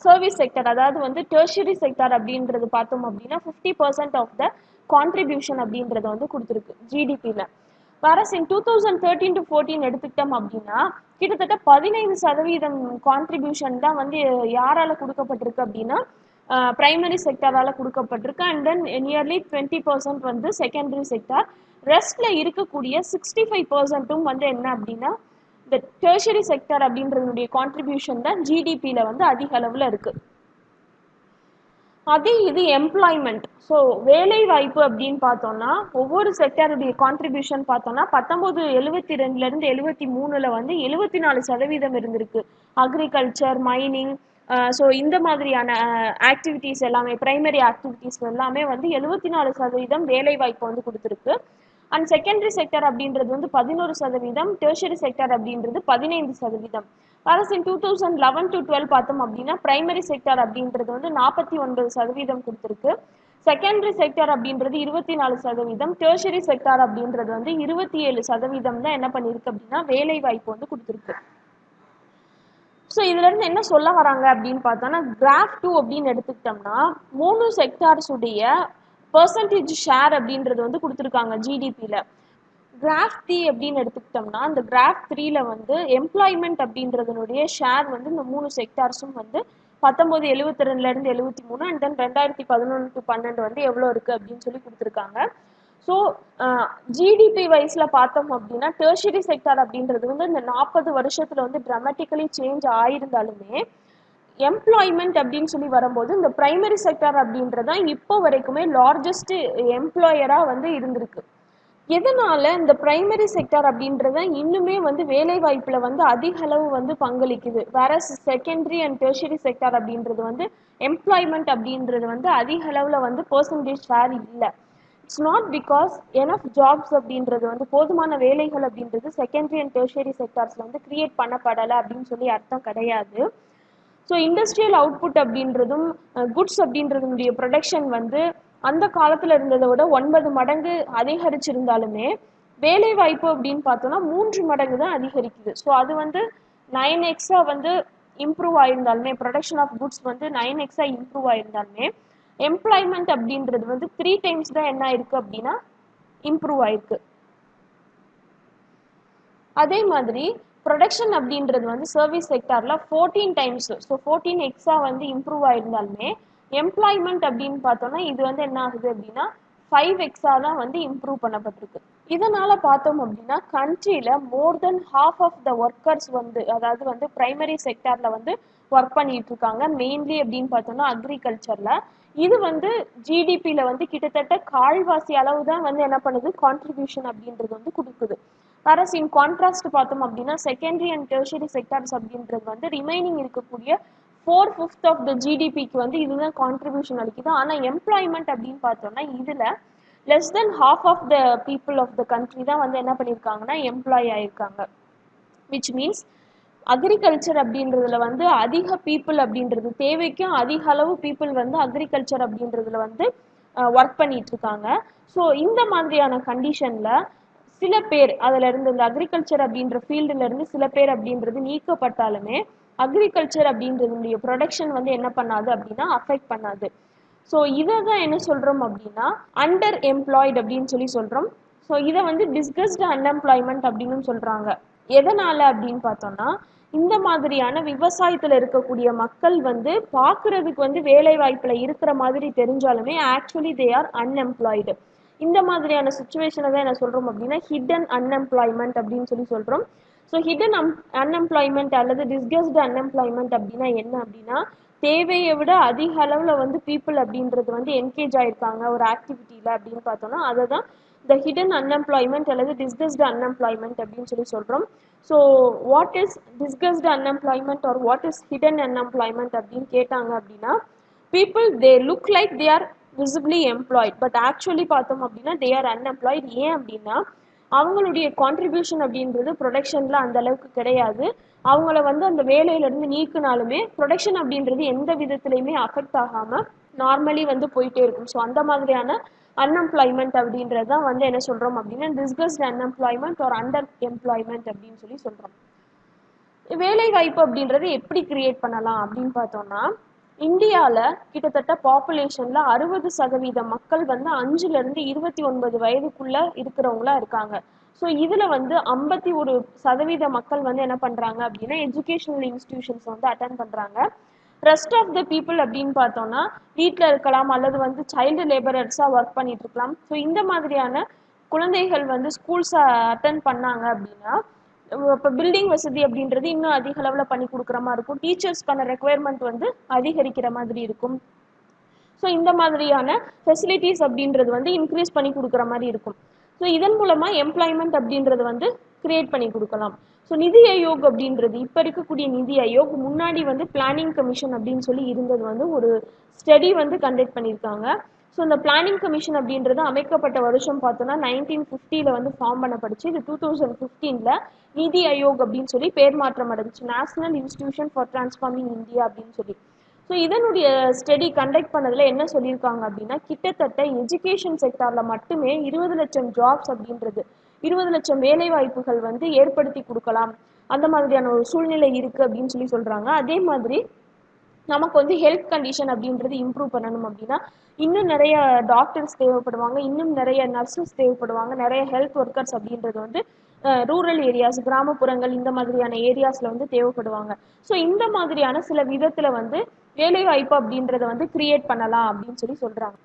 சர்வீஸ் செக்டார், அதாவது வந்து டெர்ஷரி செக்டார் அப்படின்றது பார்த்தோம் அப்படின்னா 50% ஆஃப் த கான்ட்ரிபியூஷன் அப்படின்றத வந்து கொடுத்துருக்கு ஜிடிபியில். வரஸ் இன் 2013 to 14 எடுத்துக்கிட்டோம் அப்படின்னா கிட்டத்தட்ட 15% கான்ட்ரிபியூஷன் தான் வந்து யாரால கொடுக்கப்பட்டிருக்கு அப்படின்னா பிரைமரி செக்டாரால் கொடுக்கப்பட்டிருக்கு. அண்ட் தென் நியர்லி 20% வந்து செகண்டரி செக்டார். ரெஸ்ட்ல இருக்கக்கூடிய 65%ம் வந்து என்ன அப்படின்னா இந்த டெர்ஷரி செக்டார் அப்படின்றதுடைய கான்ட்ரிபியூஷன் தான் ஜிடிபியில் வந்து அதிக அளவில் இருக்கு. அதே இது எம்ப்ளாய்மெண்ட், ஸோ வேலை வாய்ப்பு அப்படின்னு பார்த்தோம்னா ஒவ்வொரு செக்டாருடைய கான்ட்ரிபியூஷன் பார்த்தோம்னா 1972 73 வந்து 74% இருந்திருக்கு. அக்ரிகல்ச்சர், மைனிங், ஸோ இந்த மாதிரியான ஆக்டிவிட்டீஸ் எல்லாமே பிரைமரி ஆக்டிவிட்டீஸ் எல்லாமே வந்து 74% வேலை வாய்ப்பு வந்து கொடுத்துருக்கு. அண்ட் செகண்டரி செக்டர் அப்படின்றது வந்து 11%, டெர்ஷரி செக்டர் அப்படின்றது 15%. வரஸ் இன் 2011 to 12 பார்த்தோம் அப்படின்னா பிரைமரி செக்டர் அப்படின்றது வந்து 49% கொடுத்துருக்கு. செகண்டரி செக்டர் அப்படின்றது 24%, டெர்ஷரி செக்டர் அப்படின்றது வந்து 27% தான் என்ன பண்ணியிருக்கு அப்படின்னா வேலை வாய்ப்பு வந்து கொடுத்துருக்கு. ஸோ இதுல இருந்து என்ன சொல்ல வராங்க அப்படின்னு பார்த்தோம்னா கிராஃப் 2 அப்படின்னு எடுத்துக்கிட்டோம்னா 3 செக்டார்ஸுடைய பெர்சன்டேஜ் ஷேர் அப்படின்றது வந்து கொடுத்துருக்காங்க ஜிடிபியில். கிராஃப் 3 அப்படின்னு எடுத்துக்கிட்டோம்னா அந்த கிராஃப் 3ல வந்து எம்ப்ளாய்மெண்ட் அப்படின்றதுனுடைய ஷேர் வந்து இந்த 3 செக்டார்ஸும் வந்து 1972 73 அண்ட் தென் 2011 to 12 வந்து எவ்வளோ இருக்குது அப்படின்னு சொல்லி கொடுத்துருக்காங்க. ஸோ ஜிடிபி வைஸில் பார்த்தோம் அப்படின்னா டெர்ஷரி செக்டார் அப்படின்றது வந்து இந்த 40 வருஷத்தில் வந்து ட்ராமட்டிக்கலி சேஞ்ச் ஆயிருந்தாலுமே எம்ப்ளாய்மெண்ட் அப்படின்னு சொல்லி வரும்போது இந்த பிரைமரி செக்டார் அப்படின்றதான் இப்போ வரைக்குமே லார்ஜஸ்ட் எம்ப்ளாயராக வந்து இருந்திருக்கு. எதனால இந்த பிரைமரி செக்டார் அப்படின்றத இன்னுமே வந்து வேலை வாய்ப்புல வந்து அதிக அளவு வந்து பங்களிக்குது, வேற செகண்டரி அண்ட் டெர்ஷரி செக்டார் அப்படின்றது வந்து எம்ப்ளாய்மெண்ட் அப்படின்றது வந்து அதிக அளவுல வந்து பெர்சன்டேஜ் ஷேர் இல்லை. It's not because enough jobs அப்படின்றது வந்து போதுமான வேலைகள் அப்படின்றது செகண்டரி அண்ட் டெர்ஷரி செக்டார்ஸ்ல வந்து கிரியேட் பண்ணப்படலை அப்படின்னு சொல்லி அர்த்தம் கிடையாது. ஸோ இண்டஸ்ட்ரியல் அவுட்புட் அப்படின்றதும் குட்ஸ் அப்படின்றதுடைய ப்ரொடக்ஷன் வந்து அந்த காலத்துல இருந்ததை விட 9 மடங்கு அதிகரிச்சிருந்தாலுமே வேலை வாய்ப்பு அப்படின்னு பார்த்தோம்னா 3 மடங்கு தான் அதிகரிக்குது. ஸோ அது வந்து 9x வந்து இம்ப்ரூவ் ஆயிருந்தாலுமே, ப்ரொடக்ஷன் ஆஃப் குட்ஸ் வந்து 9x இம்ப்ரூவ் ஆயிருந்தாலுமே எம்ப்ளாய்மெண்ட் அப்படின்றது வந்து 3 டைம்ஸ் தான் என்ன ஆயிருக்கு அப்படின்னா இம்ப்ரூவ் ஆயிருக்கு. அதே மாதிரி ப்ரொடக்ஷன் அப்படின்றது வந்து சர்வீஸ் செக்டார்ல 14 டைம்ஸ், ஸோ 14x வந்து இம்ப்ரூவ் ஆயிருந்தாலுமே எம்ப்ளாய்மெண்ட் அப்படின்னு பார்த்தோம்னா இது வந்து என்ன ஆகுது அப்படின்னா 5x தான் வந்து இம்ப்ரூவ் பண்ணப்பட்டிருக்கு. இதனால பார்த்தோம் அப்படின்னா கண்ட்ரியில மோர் தென் ஹாஃப் ஆஃப் த ஒர்க்கர்ஸ் வந்து, அதாவது வந்து பிரைமரி செக்டார்ல வந்து ஒர்க் பண்ணிட்டு இருக்காங்க. மெயின்லி அப்படின்னு பார்த்தோம்னா அக்ரிகல்ச்சர்ல. இது வந்து ஜிடிபியில வந்து கிட்டத்தட்ட கால்வாசி அளவு தான் வந்து என்ன பண்ணுது, கான்ட்ரிபியூஷன் அப்படின்றது வந்து கொடுக்குது. வேறஸ் இன் கான்ட்ராஸ்ட் பார்த்தோம் அப்படின்னா செகண்டரி அண்ட் டெர்ஷரி செக்டார்ஸ் அப்படின்றது வந்து ரிமைனிங் இருக்கக்கூடிய 4/5 ஆஃப் த ஜிடிபிக்கு வந்து இதுதான் கான்ட்ரிபியூஷன் அளிக்குது. ஆனால் எம்ப்ளாய்மெண்ட் அப்படின்னு பார்த்தோம்னா இதுல less than half of the people of the country தான் வந்து என்ன பண்ணியிருக்காங்கன்னா எம்ப்ளாய் ஆயிருக்காங்க. விச் மீன்ஸ் அக்ரிகல்ச்சர் அப்படின்றதுல வந்து அதிக பீப்புள் அப்படின்றது தேவைக்கும் அதிக அளவு பீப்புள் வந்து அக்ரிகல்ச்சர் அப்படின்றதுல வந்து ஒர்க் பண்ணிட்டு இருக்காங்க. ஸோ இந்த மாதிரியான கண்டிஷன்ல சில பேர் அதுல இருந்து இந்த அக்ரிகல்ச்சர் அப்படின்ற ஃபீல்டுல இருந்து சில பேர் அப்படின்றது நீக்கப்பட்டாலுமே அக்ரிகல்ச்சர் அப்படின்றதுடைய ப்ரொடக்ஷன் வந்து என்ன பண்ணாது அப்படின்னா அஃபெக்ட் பண்ணாது. ஸோ இதை தான் என்ன சொல்றோம் அப்படின்னா அண்டர் எம்ப்ளாய்டு அப்படின்னு சொல்லி சொல்றோம். ஸோ இதை வந்து டிஸ்கஸ்டு அன்எம்ப்ளாய்மெண்ட் அப்படின்னு சொல்றாங்க. எதனால அப்படின்னு பார்த்தோம்னா இந்த மாதிரியான விவசாயத்துல இருக்கக்கூடிய மக்கள் வந்து பார்க்கறதுக்கு வந்து வேலை வாய்ப்புல இருக்கிற மாதிரி தெரிஞ்சாலுமே ஆக்சுவலி தே ஆர் அன்எம்ப்ளாய்டு. இந்த மாதிரியான சுச்சுவேஷனை தான் என்ன சொல்றோம் அப்படின்னா ஹிடன் அன்எம்ப்ளாய்மெண்ட் அப்படின்னு சொல்லி சொல்றோம். ஸோ ஹிடன் அன்எம்ப்ளாய்மெண்ட் அல்லது டிஸ்கஸ்டு அன்எம்ப்ளாய்மெண்ட் அப்படின்னா என்ன அப்படின்னா தேவையை விட அதிக அளவுல வந்து பீப்புள் அப்படின்றது வந்து என்கேஜ் ஆயிருக்காங்க ஒரு ஆக்டிவிட்டியில அப்படின்னு பார்த்தோம்னா அதை தான் த ஹிடன் அன்எம்ப்ளாய்மெண்ட் அல்லது டிஸ்கஸ்டு அன்எம்ப்ளாய்மெண்ட் அப்படின்னு சொல்லி சொல்றோம். So what is disguised unemployment or what is hidden unemployment அப்படின்னு கேட்டாங்க அப்படின்னா people they look like they are visibly employed but actually பார்த்தோம் அப்படின்னா they are unemployed. ஏன் அப்படின்னா அவங்களுடைய கான்ட்ரிபியூஷன் அப்படின்றது ப்ரொடக்ஷன்ல அந்த அளவுக்கு கிடையாது. அவங்கள வந்து அந்த வேலையில இருந்து நீக்கினாலுமே ப்ரொடக்ஷன் அப்படின்றது எந்த விதத்திலையுமே அஃபெக்ட் ஆகாம நார்மலி வந்து போயிட்டே இருக்கும். ஸோ அந்த மாதிரியான அன்எம்ப்ளாய்மெண்ட் அப்படின்றது தான் வந்து என்ன சொல்றோம் அப்படின்னா டிஸ்கஸ்ட் அன்எம்ப்ளாய்மெண்ட் ஒரு அண்டர் எம்ப்ளாய்மெண்ட் அப்படின்னு சொல்லி சொல்றோம். வேலை வாய்ப்பு அப்படின்றது எப்படி கிரியேட் பண்ணலாம் அப்படின்னு பார்த்தோம்னா இந்தியாவில் கிட்டத்தட்ட பாப்புலேஷன்ல 60% மக்கள் வந்து 5லிருந்து 29 வயதுக்குள்ள இருக்கிறவங்களா இருக்காங்க. ஸோ இதுல வந்து 51% மக்கள் வந்து என்ன பண்றாங்க அப்படின்னா எஜுகேஷனல் இன்ஸ்டிடியூஷன்ஸ் வந்து அட்டென்ட் பண்றாங்க. ரெஸ்ட் ஆஃப் த பீப்புள் அப்படின்னு பார்த்தோம்னா வீட்டில் இருக்கலாம் அல்லது வந்து சைல்டு லேபரர்ஸாக ஒர்க் பண்ணிட்டு இருக்கலாம். ஸோ இந்த மாதிரியான குழந்தைகள் வந்து ஸ்கூல்ஸ் அட்டென்ட் பண்ணாங்க அப்படின்னா இப்போ பில்டிங் வசதி அப்படின்றது இன்னும் அதிக அளவில் பண்ணி கொடுக்குற மாதிரி இருக்கும். டீச்சர்ஸ்க்கான ரெக்குயர்மெண்ட் வந்து அதிகரிக்கிற மாதிரி இருக்கும். ஸோ இந்த மாதிரியான ஃபெசிலிட்டிஸ் அப்படின்றது வந்து இன்க்ரீஸ் பண்ணி கொடுக்குற மாதிரி இருக்கும். ஸோ இதன் மூலமாக எம்ப்ளாய்மெண்ட் அப்படின்றது வந்து கிரியேட் பண்ணி கொடுக்கலாம். ஸோ நிதி ஆயோக் அப்படின்றது இப்போ இருக்கக்கூடிய நிதி ஆயோக் முன்னாடி வந்து பிளானிங் கமிஷன் அப்படின்னு சொல்லி இருந்தது வந்து ஒரு ஸ்டடி வந்து கண்டக்ட் பண்ணியிருக்காங்க. ஸோ இந்த பிளானிங் கமிஷன் அப்படின்றது அமைக்கப்பட்ட வருஷம் பார்த்தோன்னா 1950 வந்து ஃபார்ம் பண்ணப்படுச்சு. இது 2015 நிதி ஆயோக் அப்படின்னு சொல்லி பேர் மாற்றம் அடைஞ்சிச்சு, national institution for transforming India அப்படின்னு சொல்லி. ஸோ இதனுடைய ஸ்டடி கண்டக்ட் பண்ணதில் என்ன சொல்லியிருக்காங்க அப்படின்னா கிட்டத்தட்ட எஜுகேஷன் செக்டாரில் மட்டுமே 20 லட்சம் ஜாப்ஸ் அப்படின்றது 20 லட்சம் வேலை வாய்ப்புகள் வந்து ஏற்படுத்தி கொடுக்கலாம் அந்த மாதிரியான ஒரு சூழ்நிலை இருக்குது அப்படின்னு சொல்லி சொல்கிறாங்க. அதே மாதிரி நமக்கு வந்து ஹெல்த் கண்டிஷன் அப்படின்றது இம்ப்ரூவ் பண்ணணும் அப்படின்னா இன்னும் நிறைய டாக்டர்ஸ் தேவைப்படுவாங்க, இன்னும் நிறைய நர்சஸ் தேவைப்படுவாங்க, நிறைய ஹெல்த் ஒர்க்கர்ஸ் அப்படின்றது வந்து ரூரல் ஏரியாஸ் கிராமப்புறங்கள் இந்த மாதிரியான ஏரியாஸில் வந்து தேவைப்படுவாங்க. ஸோ இந்த மாதிரியான சில விதத்தில் வந்து வேலைவாய்ப்பு அப்படின்றத வந்து கிரியேட் பண்ணலாம் அப்படின்னு சொல்லி சொல்கிறாங்க.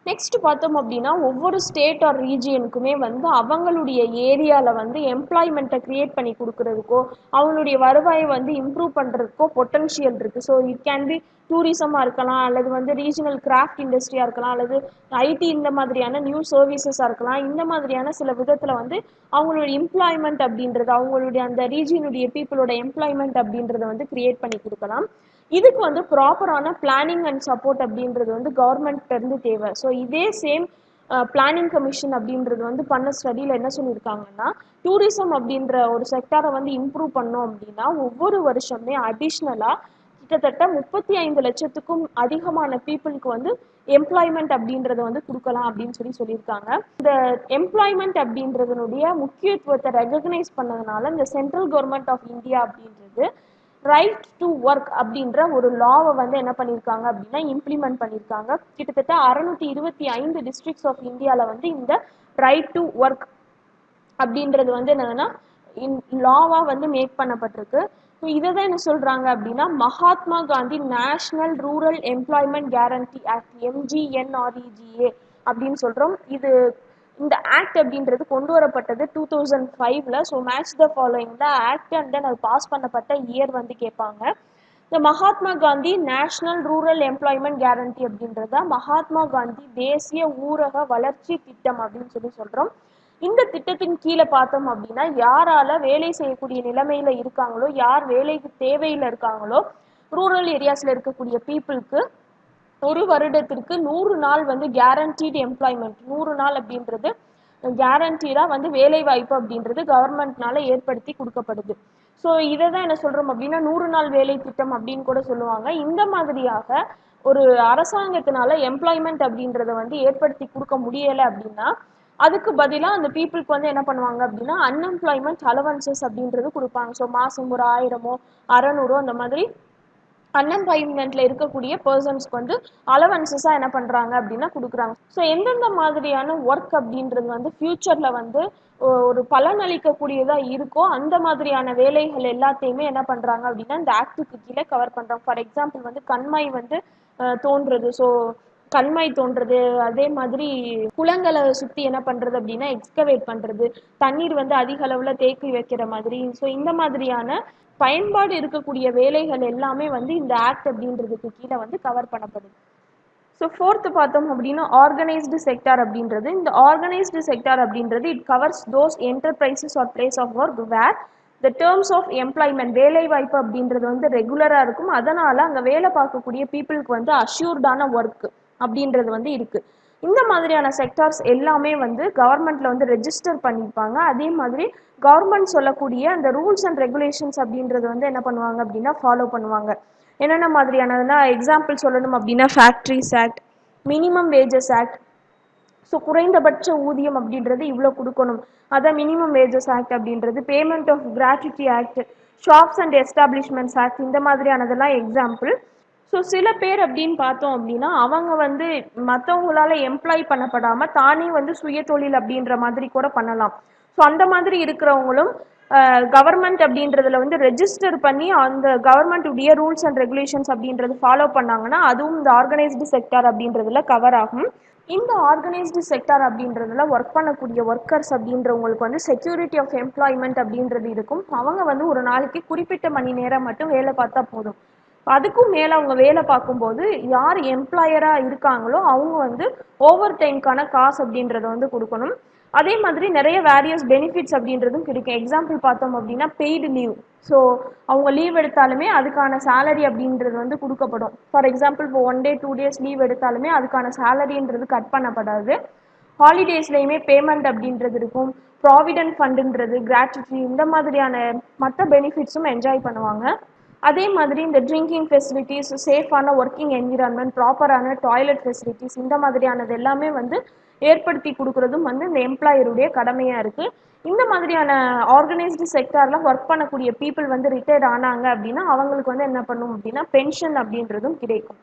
நெக்ஸ்ட் பார்த்தோம் அப்படின்னா ஒவ்வொரு ஸ்டேட் ஆர் ரீஜியனுக்குமே வந்து அவங்களுடைய ஏரியாவில் வந்து எம்ப்ளாய்மெண்ட்டை கிரியேட் பண்ணி கொடுக்கறதுக்கோ அவங்களுடைய வருவாயை வந்து இம்ப்ரூவ் பண்ணுறதுக்கோ பொட்டன்ஷியல் இருக்குது. ஸோ இட் கேன் பி டூரிசமாக இருக்கலாம், அல்லது வந்து ரீஜனல் கிராஃப்ட் இண்டஸ்ட்ரியாக இருக்கலாம், அல்லது ஐடி இந்த மாதிரியான நியூ சர்வீசஸாக இருக்கலாம். இந்த மாதிரியான சில விதத்தில் வந்து அவங்களுடைய எம்ப்ளாய்மெண்ட் அப்படின்றது அவங்களுடைய அந்த ரீஜியனுடைய பீப்புளோட எம்ப்ளாய்மெண்ட் அப்படின்றத வந்து கிரியேட் பண்ணி கொடுக்கலாம். இதுக்கு வந்து ப்ராப்பரான பிளானிங் அண்ட் சப்போர்ட் அப்படின்றது வந்து கவர்மெண்ட்ல இருந்து தேவை. ஸோ இதே சேம் பிளானிங் கமிஷன் அப்படின்றது வந்து பண்ண ஸ்டடியில் என்ன சொல்லியிருக்காங்கன்னா டூரிசம் அப்படின்ற ஒரு செக்டாரை வந்து இம்ப்ரூவ் பண்ணோம் அப்படின்னா ஒவ்வொரு வருஷமே அடிஷ்னலாக கிட்டத்தட்ட 35 லட்சத்துக்கும் அதிகமான பீப்புளுக்கு வந்து எம்ப்ளாய்மெண்ட் அப்படின்றத வந்து கொடுக்கலாம் அப்படின்னு சொல்லியிருக்காங்க. இந்த எம்ப்ளாய்மெண்ட் அப்படின்றதனுடைய முக்கியத்துவத்தை ரெகக்னைஸ் பண்ணதுனால இந்த சென்ட்ரல் கவர்மெண்ட் ஆஃப் இந்தியா அப்படின்றது ரைட் டு ஒர்க் அப்படின்ற ஒரு லாவை வந்து என்ன பண்ணியிருக்காங்க அப்படின்னா இம்ப்ளிமெண்ட் பண்ணியிருக்காங்க. கிட்டத்தட்ட 625 டிஸ்ட்ரிக்ட்ஸ் ஆஃப் இந்தியாவில் வந்து இந்த ரைட் டு ஒர்க் அப்படின்றது வந்து என்னன்னா லாவா வந்து மேக் பண்ணப்பட்டிருக்கு. ஸோ இதை தான் என்ன சொல்றாங்க அப்படின்னா Mahatma Gandhi national rural employment guarantee act MGNREGA அப்படின்னு சொல்றோம். இது இந்த ஆக்ட் அப்படின்றது கொண்டு வரப்பட்டது 2005ல. So match the following the act and then அது பாஸ் பண்ணப்பட்ட இயர் வந்து கேட்பாங்க. இந்த Mahatma Gandhi national rural employment guarantee அப்படின்றத மகாத்மா காந்தி தேசிய ஊரக வளர்ச்சி திட்டம் அப்படின்னு சொல்றோம். இந்த திட்டத்தின் கீழே பார்த்தோம் அப்படின்னா யாரால வேலை செய்யக்கூடிய நிலைமையில இருக்காங்களோ, யார் வேலைக்கு தேவையில இருக்காங்களோ, ரூரல் ஏரியாஸ்ல இருக்கக்கூடிய பீப்புளுக்கு ஒரு வருடத்திற்கு 100 நாள் வந்து கேரண்டீடு எம்ப்ளாய்மெண்ட், 100 நாள் அப்படின்றது கேரண்டீடா வந்து வேலை வாய்ப்பு அப்படின்றது கவர்மெண்ட்னால ஏற்படுத்தி கொடுக்கப்படுது. ஸோ இதை தான் என்ன சொல்றோம் அப்படின்னா 100 நாள் வேலை திட்டம் அப்படின்னு கூட சொல்லுவாங்க. இந்த மாதிரியாக ஒரு அரசாங்கத்தினால எம்ப்ளாய்மெண்ட் அப்படின்றத வந்து ஏற்படுத்தி கொடுக்க முடியலை அப்படின்னா அதுக்கு பதிலாக அந்த பீப்புளுக்கு வந்து என்ன பண்ணுவாங்க அப்படின்னா அன்எம்ப்ளாய்மெண்ட் அலவன்சஸ் அப்படின்றது கொடுப்பாங்க. ஸோ மாதம் ஒரு 1000 600 அந்த மாதிரி அன்எம்ப்ளாய்மெண்ட்ல இருக்கக்கூடிய பர்சன்ஸ்க்கு வந்து அலவன்சஸாக என்ன பண்ணுறாங்க அப்படின்னா கொடுக்குறாங்க. ஸோ எந்தெந்த மாதிரியான ஒர்க் அப்படின்றது வந்து ஃபியூச்சரில் வந்து ஒரு பலனளிக்கக்கூடியதாக இருக்கோ அந்த மாதிரியான வேலைகள் எல்லாத்தையுமே என்ன பண்ணுறாங்க அப்படின்னா இந்த ஆக்டுக்கு கீழே கவர் பண்ணுறாங்க. ஃபார் எக்ஸாம்பிள் வந்து கண்மாய் வந்து தோன்றுறது. ஸோ கண்மாய் தோன்றது, அதே மாதிரி குளங்களை சுற்றி என்ன பண்ணுறது அப்படின்னா எக்ஸ்கவேட் பண்ணுறது, தண்ணீர் வந்து அதிக அளவில் தேக்கி வைக்கிற மாதிரி. ஸோ இந்த மாதிரியான பயன்பாடு இருக்கக்கூடிய வேலைகள் எல்லாமே வந்து இந்த ஆக்ட் அப்படின்றதுக்கு கீழே வந்து கவர் பண்ணப்படுது. ஸோ ஃபோர்த்து பார்த்தோம் அப்படின்னா ஆர்கனைஸ்டு செக்டார் அப்படின்றது. இந்த ஆர்கனைஸ்டு செக்டார் அப்படின்றது it covers those enterprises or place of work where the terms of employment வேலை வாய்ப்பு அப்படின்றது வந்து ரெகுலராக இருக்கும். அதனால அங்கே வேலை பார்க்கக்கூடிய பீப்புளுக்கு வந்து அஷ்யூர்டான ஒர்க் அப்படின்றது வந்து இருக்கு. இந்த மாதிரியான செக்டார்ஸ் எல்லாமே வந்து கவர்மெண்ட்ல வந்து ரெஜிஸ்டர் பண்ணியிருப்பாங்க. அதே மாதிரி கவர்மெண்ட் சொல்லக்கூடிய அந்த ரூல்ஸ் அண்ட் ரெகுலேஷன்ஸ் அப்படின்றது வந்து என்ன பண்ணுவாங்க அப்படின்னா ஃபாலோ பண்ணுவாங்க. என்னென்ன மாதிரியானதுன்னா எக்ஸாம்பிள் சொல்லணும் அப்படின்னா factories act, minimum wages act. So குறைந்தபட்ச ஊதியம் அப்படின்றது இவ்வளோ கொடுக்கணும், அதான் மினிமம் வேஜஸ் ஆக்ட் அப்படின்றது. Payment of gratuity act, shops and establishments act, இந்த மாதிரியானதெல்லாம் எக்ஸாம்பிள். ஸோ சில பேர் அப்படின்னு பார்த்தோம் அப்படின்னா அவங்க வந்து மற்றவங்களால எம்ப்ளாய் பண்ணப்படாமல் தானே வந்து சுய தொழில் அப்படின்ற மாதிரி கூட பண்ணலாம். ஸோ அந்த மாதிரி இருக்கிறவங்களும் கவர்மெண்ட் அப்படின்றதுல வந்து ரெஜிஸ்டர் பண்ணி அந்த கவர்மெண்ட்டுடைய ரூல்ஸ் அண்ட் ரெகுலேஷன்ஸ் அப்படின்றது ஃபாலோ பண்ணாங்கன்னா அதுவும் இந்த ஆர்கனைஸ்டு செக்டார் அப்படின்றதுல கவர் ஆகும். இந்த ஆர்கனைஸ்டு செக்டார் அப்படின்றதுல ஒர்க் பண்ணக்கூடிய ஒர்க்கர்ஸ் அப்படின்றவங்களுக்கு வந்து செக்யூரிட்டி ஆஃப் எம்ப்ளாய்மெண்ட் அப்படின்றது இருக்கும். அவங்க வந்து ஒரு நாளைக்கு குறிப்பிட்ட மணி நேரம் மட்டும் வேலை பார்த்தா போதும். அதுக்கும் மேலே அவங்க வேலை பார்க்கும்போது யார் எம்ப்ளாயராக இருக்காங்களோ அவங்க வந்து ஓவர் டைம்க்கான காசு அப்படின்றத வந்து கொடுக்கணும். அதே மாதிரி நிறைய வேரியஸ் பெனிஃபிட்ஸ் அப்படின்றதும் கிடைக்கும். எக்ஸாம்பிள் பார்த்தோம் அப்படின்னா பெய்டு லீவ். ஸோ அவங்க லீவ் எடுத்தாலுமே அதுக்கான சேலரி அப்படின்றது வந்து கொடுக்கப்படும். ஃபார் எக்ஸாம்பிள் இப்போ 1 டே 2 டேஸ் லீவ் எடுத்தாலுமே அதுக்கான சேலரின்றது கட் பண்ணப்படாது. ஹாலிடேஸ்லையுமே பேமெண்ட் அப்படின்றது இருக்கும். ப்ராவிடென்ட் ஃபண்டுன்றது, கிராட்யுட்டி, இந்த மாதிரியான மற்ற பெனிஃபிட்ஸும் என்ஜாய் பண்ணுவாங்க. அதே மாதிரி இந்த ட்ரிங்கிங் ஃபெசிலிட்டிஸ், சேஃபான ஒர்க்கிங் என்விரான்மெண்ட், ப்ராப்பரான டாய்லெட் ஃபெசிலிட்டிஸ், இந்த மாதிரியானது எல்லாமே வந்து ஏற்படுத்தி கொடுக்குறதும் வந்து இந்த எம்ப்ளாயருடைய கடமையாக இருக்குது. இந்த மாதிரியான ஆர்கனைஸ்டு செக்டாரில் ஒர்க் பண்ணக்கூடிய பீப்புள் வந்து ரிட்டையர்ட் ஆனாங்க அப்படின்னா அவங்களுக்கு வந்து என்ன பண்ணும் அப்படின்னா பென்ஷன் அப்படின்றதும் கிடைக்கும்.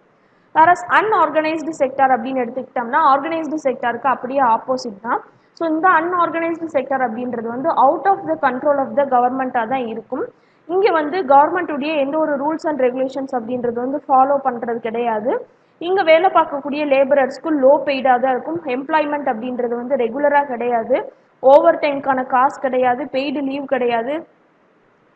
வேற அன்ஆர்கனைஸ்டு செக்டார் அப்படின்னு எடுத்துக்கிட்டோம்னா ஆர்கனைஸ்டு செக்டாருக்கு அப்படியே ஆப்போசிட் தான். ஸோ இந்த அன்ஆர்கனைஸ்டு செக்டார் அப்படின்றது வந்து out of the control of the கவர்மெண்ட்டாக தான் இருக்கும். இங்கே வந்து கவர்மெண்ட்டுடைய எந்த ஒரு ரூல்ஸ் அண்ட் ரெகுலேஷன்ஸ் அப்படின்றது வந்து ஃபாலோ பண்ணுறது கிடையாது. இங்கே வேலை பார்க்கக்கூடிய லேபரர்ஸ்க்கு லோ பெய்டாக தான் இருக்கும். எம்ப்ளாய்மெண்ட் அப்படின்றது வந்து ரெகுலராக கிடையாது. ஓவர் டைம்க்கான காசு கிடையாது, பெய்டு லீவ் கிடையாது,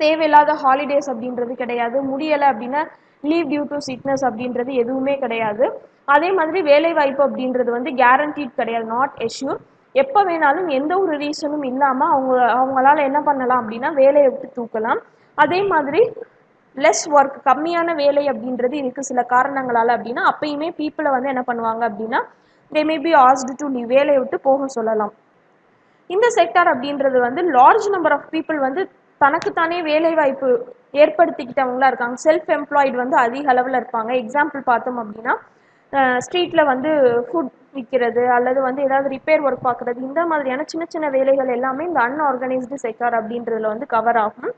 தேவையில்லாத ஹாலிடேஸ் அப்படின்றது கிடையாது, முடியலை அப்படின்னா லீவ் டியூ டு சிக்னஸ் அப்படின்றது எதுவுமே கிடையாது. அதே மாதிரி வேலை வாய்ப்பு அப்படின்றது வந்து கேரண்டீட் கிடையாது, நாட் எஷ்யூர். எப்போ வேணாலும் எந்த ஒரு ரீசனும் இல்லாமல் அவங்களால என்ன பண்ணலாம் அப்படின்னா வேலையை விட்டு தூக்கலாம். அதே மாதிரி லெஸ் ஒர்க், கம்மியான வேலை அப்படின்றது இருக்குது சில காரணங்களால் அப்படின்னா அப்பயுமே பீப்புளை வந்து என்ன பண்ணுவாங்க அப்படின்னா they may be asked to leave, வேலையை விட்டு போக சொல்லலாம். இந்த செக்டார் அப்படின்றது வந்து லார்ஜ் நம்பர் ஆஃப் பீப்புள் வந்து தனக்குத்தானே வேலை வாய்ப்பு ஏற்படுத்திக்கிட்டவங்களா இருக்காங்க. செல்ஃப் எம்ப்ளாய்டு வந்து அதிக அளவில் இருப்பாங்க. எக்ஸாம்பிள் பார்த்தோம் அப்படின்னா ஸ்ட்ரீட்டில் வந்து ஃபுட் விற்கிறது அல்லது வந்து ஏதாவது ரிப்பேர் ஒர்க் பார்க்குறது, இந்த மாதிரியான சின்ன சின்ன வேலைகள் எல்லாமே இந்த அன்ஆர்கனைஸ்டு செக்டார் அப்படின்றதுல வந்து கவர் ஆகும்.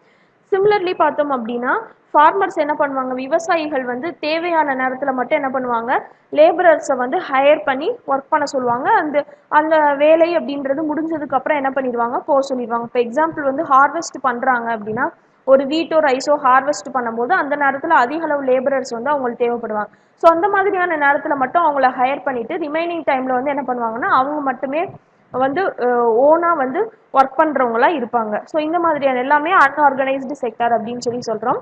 சிமிலர்லி பார்த்தோம் அப்படின்னா ஃபார்மர்ஸ் என்ன பண்ணுவாங்க, விவசாயிகள் வந்து தேவையான நேரத்தில் மட்டும் என்ன பண்ணுவாங்க, லேபரர்ஸை வந்து ஹையர் பண்ணி ஒர்க் பண்ண சொல்லுவாங்க. அந்த அந்த வேலை அப்படின்றது முடிஞ்சதுக்கு அப்புறம் என்ன பண்ணிடுவாங்க, போக சொல்லிடுவாங்க. இப்போ எக்ஸாம்பிள் வந்து ஹார்வெஸ்ட் பண்ணுறாங்க அப்படின்னா ஒரு வீட்டோ ரைஸோ ஹார்வெஸ்ட் பண்ணும்போது அந்த நேரத்தில் அதிக அளவு லேபரர்ஸ் வந்து அவங்களுக்கு தேவைப்படுவாங்க. ஸோ அந்த மாதிரியான நேரத்தில் மட்டும் அவங்கள ஹையர் பண்ணிட்டு ரிமைனிங் டைமில் வந்து என்ன பண்ணுவாங்கன்னா அவங்க மட்டுமே வந்து ஓனாக வந்து ஒர்க் பண்ணுறவங்களா இருப்பாங்க. ஸோ இந்த மாதிரியான எல்லாமே அன்ஆர்கனைஸ்டு செக்டார் அப்படின்னு சொல்லி சொல்கிறோம்.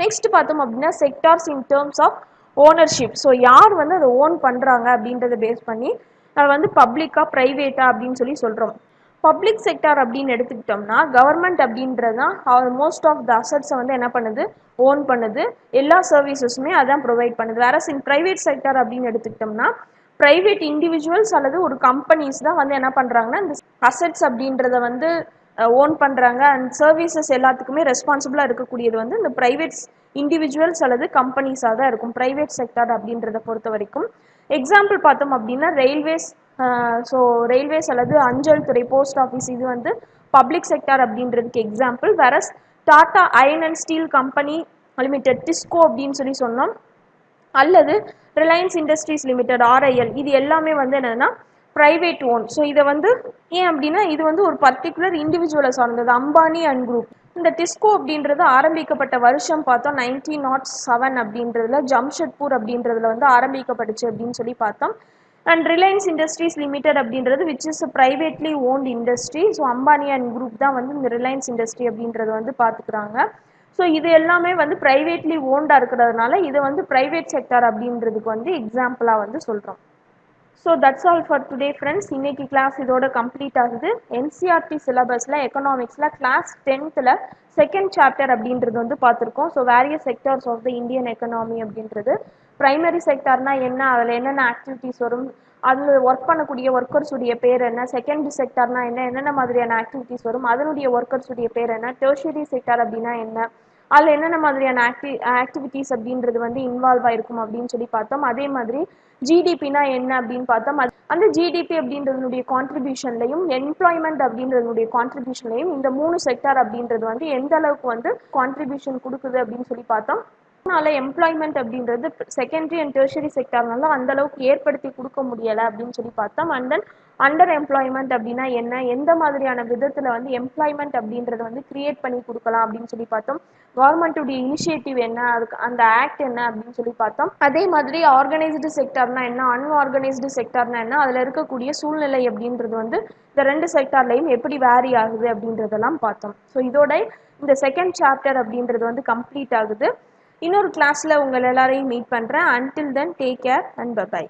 நெக்ஸ்ட் பார்த்தோம் அப்படின்னா sectors in terms of ownership. So யார் வந்து அதை ஓன் பண்ணுறாங்க அப்படின்றத பேஸ் பண்ணி அதை வந்து பப்ளிக்கா ப்ரைவேட்டா அப்படின்னு சொல்லி சொல்கிறோம். பப்ளிக் செக்டார் அப்படின்னு எடுத்துக்கிட்டோம்னா கவர்மெண்ட் அப்படின்றது தான் மோஸ்ட் ஆஃப் த அசட்ஸை வந்து என்ன பண்ணுது, ஓன் பண்ணுது, எல்லா சர்வீசஸுமே அதான் ப்ரொவைட் பண்ணுது. வேற இன் ப்ரைவேட் செக்டார் அப்படின்னு எடுத்துக்கிட்டோம்னா ப்ரைவேட் இண்டிவிஜுவல்ஸ் அல்லது ஒரு கம்பெனிஸ் தான் வந்து என்ன பண்ணுறாங்கன்னா இந்த அசட்ஸ் அப்படின்றத வந்து ஓன் பண்ணுறாங்க. அண்ட் சர்வீசஸ் எல்லாத்துக்குமே ரெஸ்பான்சிபிளாக இருக்கக்கூடியது வந்து இந்த ப்ரைவேட் இண்டிவிஜுவல்ஸ் அல்லது கம்பெனிஸாக தான் இருக்கும் ப்ரைவேட் செக்டார் அப்படின்றத பொறுத்த வரைக்கும். எக்ஸாம்பிள் பார்த்தோம் அப்படின்னா ரயில்வேஸ், ஸோ ரயில்வேஸ் அல்லது அஞ்சல் துறை, போஸ்ட் ஆஃபீஸ், இது வந்து பப்ளிக் செக்டார் அப்படின்றதுக்கு எக்ஸாம்பிள். வேற Tata iron and Steeles company limited, disco அப்படின்னு சொல்லி சொன்னோம், அல்லது ரிலையன்ஸ் இண்டஸ்ட்ரீஸ் லிமிடெட் RIL, இது எல்லாமே வந்து என்னன்னா பிரைவேட் ஓன். ஸோ இதை வந்து ஏன் அப்படின்னா இது வந்து ஒரு பர்டிகுலர் இண்டிவிஜுவலை சார்ந்தது, அம்பானி அண்ட் குரூப். இந்த டிஸ்கோ அப்படின்றது ஆரம்பிக்கப்பட்ட வருஷம் பார்த்தோம் 1907 அப்படின்றதுல ஜம்ஷெட்பூர் அப்படின்றதுல வந்து ஆரம்பிக்கப்பட்டுச்சு அப்படின்னு சொல்லி பார்த்தோம். அண்ட் ரிலையன்ஸ் இண்டஸ்ட்ரீஸ் லிமிடெட் அப்படின்றது which is privately won't industry. So Ambani and group தான் வந்து இந்த ரிலையன்ஸ் இண்டஸ்ட்ரி அப்படின்றத வந்து பார்த்துக்கிறாங்க. ஸோ இது எல்லாமே வந்து ப்ரைவேட்லி ஓன்டாக இருக்கிறதுனால இதை வந்து ப்ரைவேட் செக்டார் அப்படின்றதுக்கு வந்து எக்ஸாம்பிளாக வந்து சொல்கிறோம். So that's all for today friends. இன்னைக்கு கிளாஸ் இதோட கம்ப்ளீட் ஆகுது. NCERT சிலபஸில் எக்கனாமிக்ஸில் கிளாஸ் 10th செகண்ட் சாப்டர் அப்படின்றது வந்து பார்த்துருக்கோம். So various sectors of the Indian economy அப்படின்றது, ப்ரைமரி செக்டார்னா என்ன, அதில் என்னென்ன ஆக்டிவிட்டிஸ் வரும், அதில் ஒர்க் பண்ணக்கூடிய ஒர்க்கர்ஸுடைய பேர் என்ன, செகண்டரி செக்டார்னா என்ன, என்னென்ன மாதிரியான ஆக்டிவிட்டிஸ் வரும், அதனுடைய ஒர்க்கர்ஸுடைய பேர் என்ன, டெர்ஷியரி செக்டார் அப்படின்னா என்ன, அதில் என்னென்ன மாதிரியான ஆக்டிவிட்டிஸ் அப்படின்றது வந்து இன்வால்வ் ஆயிருக்கும் அப்படின்னு சொல்லி பார்த்தோம். அதே மாதிரி ஜிடிபினா என்ன அப்படின்னு பார்த்தோம். அந்த ஜிடிபி அப்படின்றதுடைய கான்ட்ரிபியூஷன்லையும் எம்ப்ளாய்மெண்ட் அப்படின்றதுடைய கான்ட்ரிபியூஷன்லையும் இந்த 3 செக்டார் அப்படின்றது வந்து எந்த அளவுக்கு வந்து கான்ட்ரிபியூஷன் கொடுக்குது அப்படின்னு சொல்லி பார்த்தோம். அதனால எம்ப்ளாய்மெண்ட் அப்படின்றது செகண்டரி அண்ட் டெர்ஷரி செக்டார்னால அந்த அளவுக்கு ஏற்படுத்தி கொடுக்க முடியலை அப்படின்னு சொல்லி பார்த்தோம். அண்ட் தென் அண்டர் எம்ப்ளாய்மெண்ட் அப்படின்னா என்ன, எந்த மாதிரியான விதத்தில் வந்து எம்ப்ளாய்மெண்ட் அப்படின்றத வந்து கிரியேட் பண்ணி கொடுக்கலாம் அப்படின்னு சொல்லி பார்த்தோம். கவர்மெண்ட்டுடைய இனிஷியேட்டிவ் என்ன, அதுக்கு அந்த ஆக்ட் என்ன அப்படின்னு சொல்லி பார்த்தோம். அதே மாதிரி ஆர்கனைஸ்டு செக்டார்னா என்ன, அன்ஆர்கனைஸ்டு செக்டார்னா என்ன, அதில் இருக்கக்கூடிய சூழ்நிலை அப்படின்றது வந்து இந்த 2 செக்டார்லையும் எப்படி வேரி ஆகுது அப்படின்றதெல்லாம் பார்த்தோம். ஸோ இதோட இந்த செகண்ட் சாப்டர் அப்படின்றது வந்து கம்ப்ளீட் ஆகுது. இன்னொரு கிளாஸில் உங்கள் எல்லாரையும் மீட் பண்ணுறேன். Until then take care and by.